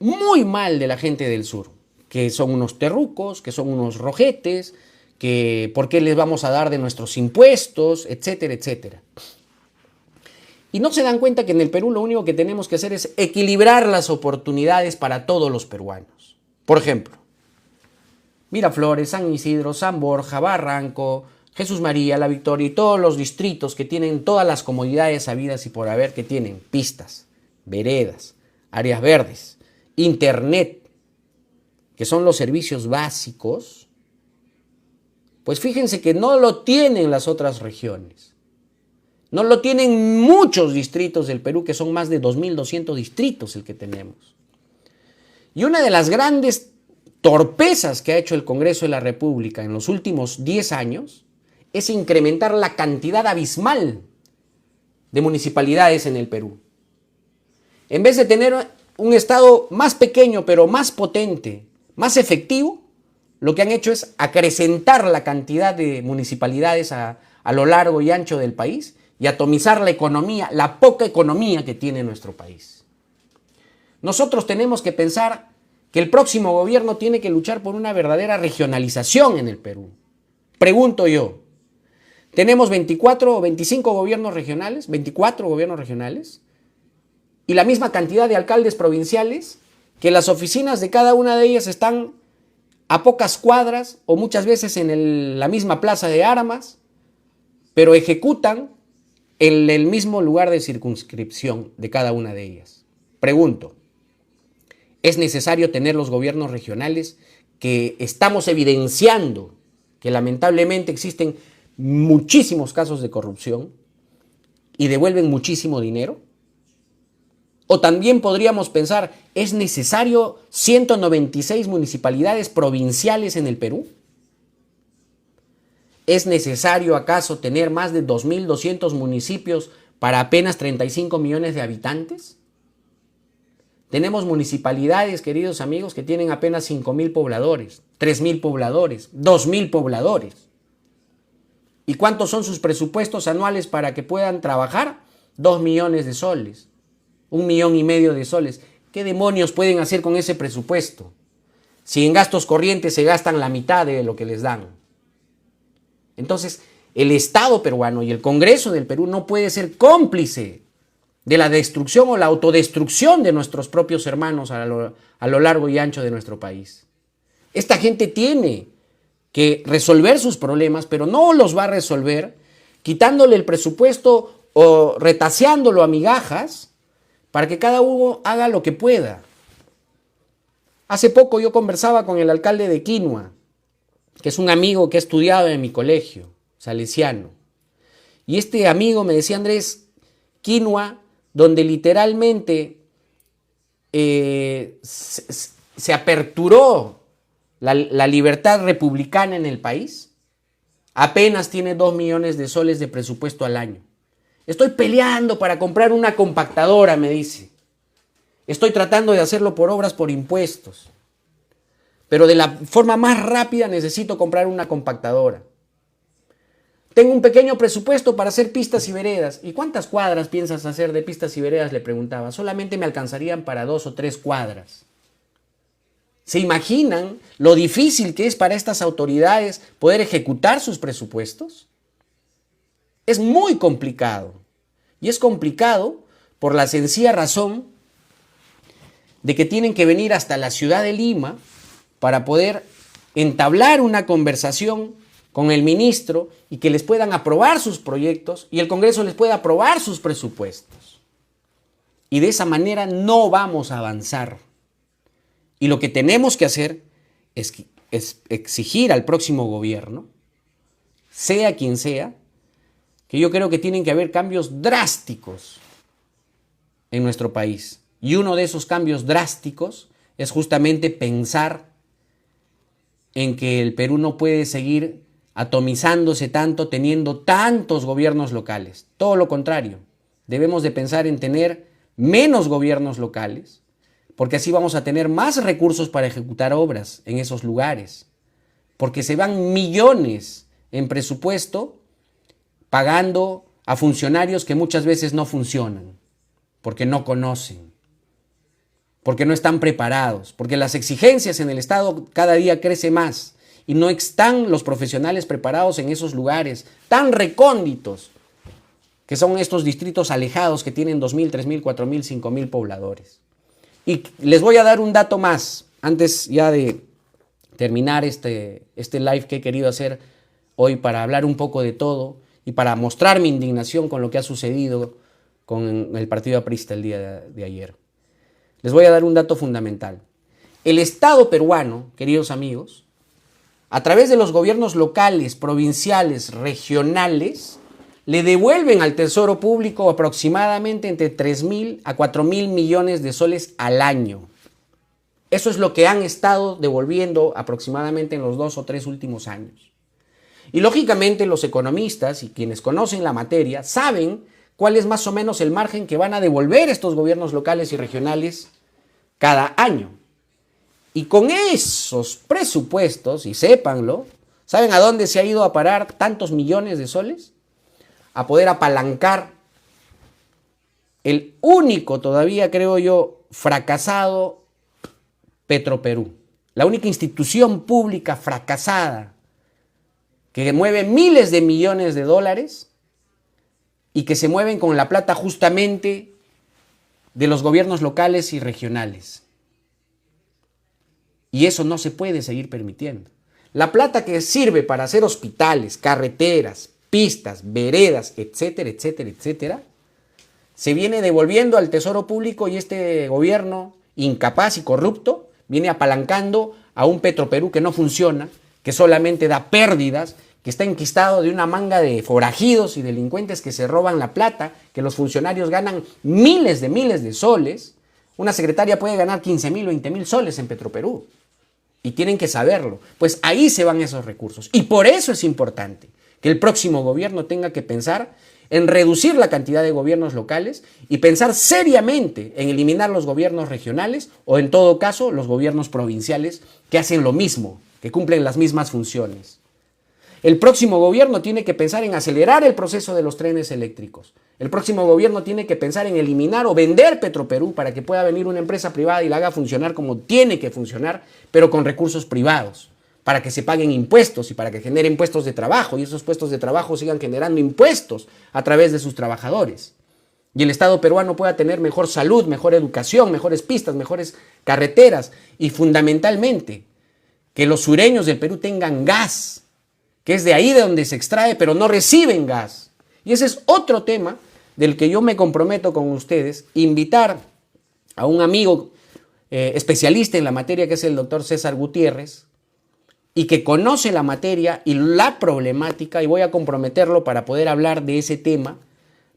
muy mal de la gente del sur, que son unos terrucos, que son unos rojetes, que por qué les vamos a dar de nuestros impuestos, etcétera, etcétera. Y no se dan cuenta que en el Perú lo único que tenemos que hacer es equilibrar las oportunidades para todos los peruanos. Por ejemplo, Miraflores, San Isidro, San Borja, Barranco, Jesús María, La Victoria y todos los distritos que tienen todas las comodidades habidas y por haber, que tienen pistas, veredas, áreas verdes, internet, que son los servicios básicos, pues fíjense que no lo tienen las otras regiones. No lo tienen muchos distritos del Perú, que son más de 2.200 distritos el que tenemos. Y una de las grandes torpezas que ha hecho el Congreso de la República en los últimos 10 años es incrementar la cantidad abismal de municipalidades en el Perú. En vez de tener un estado más pequeño pero más potente, más efectivo, lo que han hecho es acrecentar la cantidad de municipalidades a lo largo y ancho del país y atomizar la economía, la poca economía que tiene nuestro país. Nosotros tenemos que pensar que el próximo gobierno tiene que luchar por una verdadera regionalización en el Perú. Pregunto yo, ¿tenemos 24 o 25 gobiernos regionales? ¿24 gobiernos regionales? Y la misma cantidad de alcaldes provinciales, que las oficinas de cada una de ellas están a pocas cuadras o muchas veces en la misma plaza de armas, pero ejecutan en el mismo lugar de circunscripción de cada una de ellas. Pregunto, ¿es necesario tener los gobiernos regionales que estamos evidenciando que lamentablemente existen muchísimos casos de corrupción y devuelven muchísimo dinero? O también podríamos pensar, ¿es necesario 196 municipalidades provinciales en el Perú? ¿Es necesario acaso tener más de 2.200 municipios para apenas 35 millones de habitantes? Tenemos municipalidades, queridos amigos, que tienen apenas 5.000 pobladores, 3.000 pobladores, 2.000 pobladores. ¿Y cuántos son sus presupuestos anuales para que puedan trabajar? 2 millones de soles, 1,5 millones de soles. ¿Qué demonios pueden hacer con ese presupuesto? Si en gastos corrientes se gastan la mitad de lo que les dan. Entonces, el Estado peruano y el Congreso del Perú no puede ser cómplice de la destrucción o la autodestrucción de nuestros propios hermanos a lo largo y ancho de nuestro país. Esta gente tiene que resolver sus problemas, pero no los va a resolver quitándole el presupuesto o retaseándolo a migajas para que cada uno haga lo que pueda. Hace poco yo conversaba con el alcalde de Quinua, que es un amigo que ha estudiado en mi colegio, salesiano. Y este amigo me decía, Andrés, Quinua, donde literalmente se aperturó la libertad republicana en el país, apenas tiene 2 millones de soles de presupuesto al año. Estoy peleando para comprar una compactadora, me dice. Estoy tratando de hacerlo por obras por impuestos. Pero de la forma más rápida necesito comprar una compactadora. Tengo un pequeño presupuesto para hacer pistas y veredas. ¿Y cuántas cuadras piensas hacer de pistas y veredas? Le preguntaba. Solamente me alcanzarían para 2 o 3 cuadras. ¿Se imaginan lo difícil que es para estas autoridades poder ejecutar sus presupuestos? Es muy complicado. Y es complicado por la sencilla razón de que tienen que venir hasta la ciudad de Lima para poder entablar una conversación con el ministro y que les puedan aprobar sus proyectos y el Congreso les pueda aprobar sus presupuestos. Y de esa manera no vamos a avanzar. Y lo que tenemos que hacer es exigir al próximo gobierno, sea quien sea, que yo creo que tienen que haber cambios drásticos en nuestro país. Y uno de esos cambios drásticos es justamente pensar en que el Perú no puede seguir atomizándose tanto, teniendo tantos gobiernos locales. Todo lo contrario, debemos de pensar en tener menos gobiernos locales, porque así vamos a tener más recursos para ejecutar obras en esos lugares, porque se van millones en presupuesto pagando a funcionarios que muchas veces no funcionan, porque no conocen, porque no están preparados, porque las exigencias en el Estado cada día crecen más y no están los profesionales preparados en esos lugares tan recónditos que son estos distritos alejados que tienen 2,000, 3,000, 4,000, 5,000 pobladores. Y les voy a dar un dato más, antes ya de terminar este live que he querido hacer hoy para hablar un poco de todo y para mostrar mi indignación con lo que ha sucedido con el partido aprista el día de ayer. Les voy a dar un dato fundamental. El Estado peruano, queridos amigos, a través de los gobiernos locales, provinciales, regionales, le devuelven al Tesoro Público aproximadamente entre 3,000 a 4,000 millones de soles al año. Eso es lo que han estado devolviendo aproximadamente en los 2 o 3 últimos años. Y lógicamente los economistas y quienes conocen la materia saben cuál es más o menos el margen que van a devolver estos gobiernos locales y regionales cada año. Y con esos presupuestos, y sépanlo, ¿saben a dónde se ha ido a parar tantos millones de soles? A poder apalancar el único, todavía creo yo, fracasado Petroperú. La única institución pública fracasada que mueve miles de millones de dólares y que se mueven con la plata justamente de los gobiernos locales y regionales. Y eso no se puede seguir permitiendo. La plata que sirve para hacer hospitales, carreteras, pistas, veredas, etcétera, etcétera, etcétera, se viene devolviendo al Tesoro Público y este gobierno incapaz y corrupto viene apalancando a un Petroperú que no funciona, que solamente da pérdidas, que está enquistado de una manga de forajidos y delincuentes que se roban la plata, que los funcionarios ganan miles de soles. Una secretaria puede ganar 15,000 o 20,000 soles en Petroperú. Y tienen que saberlo. Pues ahí se van esos recursos. Y por eso es importante que el próximo gobierno tenga que pensar en reducir la cantidad de gobiernos locales y pensar seriamente en eliminar los gobiernos regionales o en todo caso los gobiernos provinciales que hacen lo mismo, que cumplen las mismas funciones. El próximo gobierno tiene que pensar en acelerar el proceso de los trenes eléctricos. El próximo gobierno tiene que pensar en eliminar o vender Petroperú para que pueda venir una empresa privada y la haga funcionar como tiene que funcionar, pero con recursos privados, para que se paguen impuestos y para que generen puestos de trabajo y esos puestos de trabajo sigan generando impuestos a través de sus trabajadores. Y el Estado peruano pueda tener mejor salud, mejor educación, mejores pistas, mejores carreteras y fundamentalmente que los sureños del Perú tengan gas, que es de ahí de donde se extrae, pero no reciben gas. Y ese es otro tema del que yo me comprometo con ustedes, invitar a un amigo especialista en la materia, que es el doctor César Gutiérrez, y que conoce la materia y la problemática, y voy a comprometerlo para poder hablar de ese tema,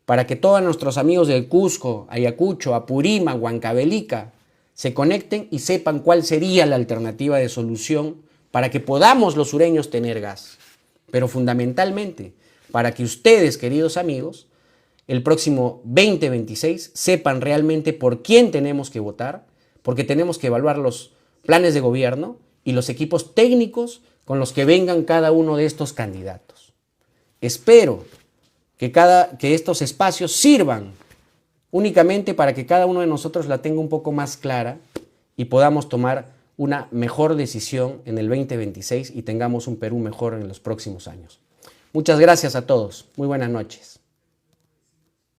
para que todos nuestros amigos del Cusco, Ayacucho, Apurímac, Huancavelica, se conecten y sepan cuál sería la alternativa de solución para que podamos los sureños tener gas. Pero fundamentalmente, para que ustedes, queridos amigos, el próximo 2026 sepan realmente por quién tenemos que votar, porque tenemos que evaluar los planes de gobierno y los equipos técnicos con los que vengan cada uno de estos candidatos. Espero que estos espacios sirvan únicamente para que cada uno de nosotros la tenga un poco más clara y podamos tomar una mejor decisión en el 2026 y tengamos un Perú mejor en los próximos años. Muchas gracias a todos. Muy buenas noches.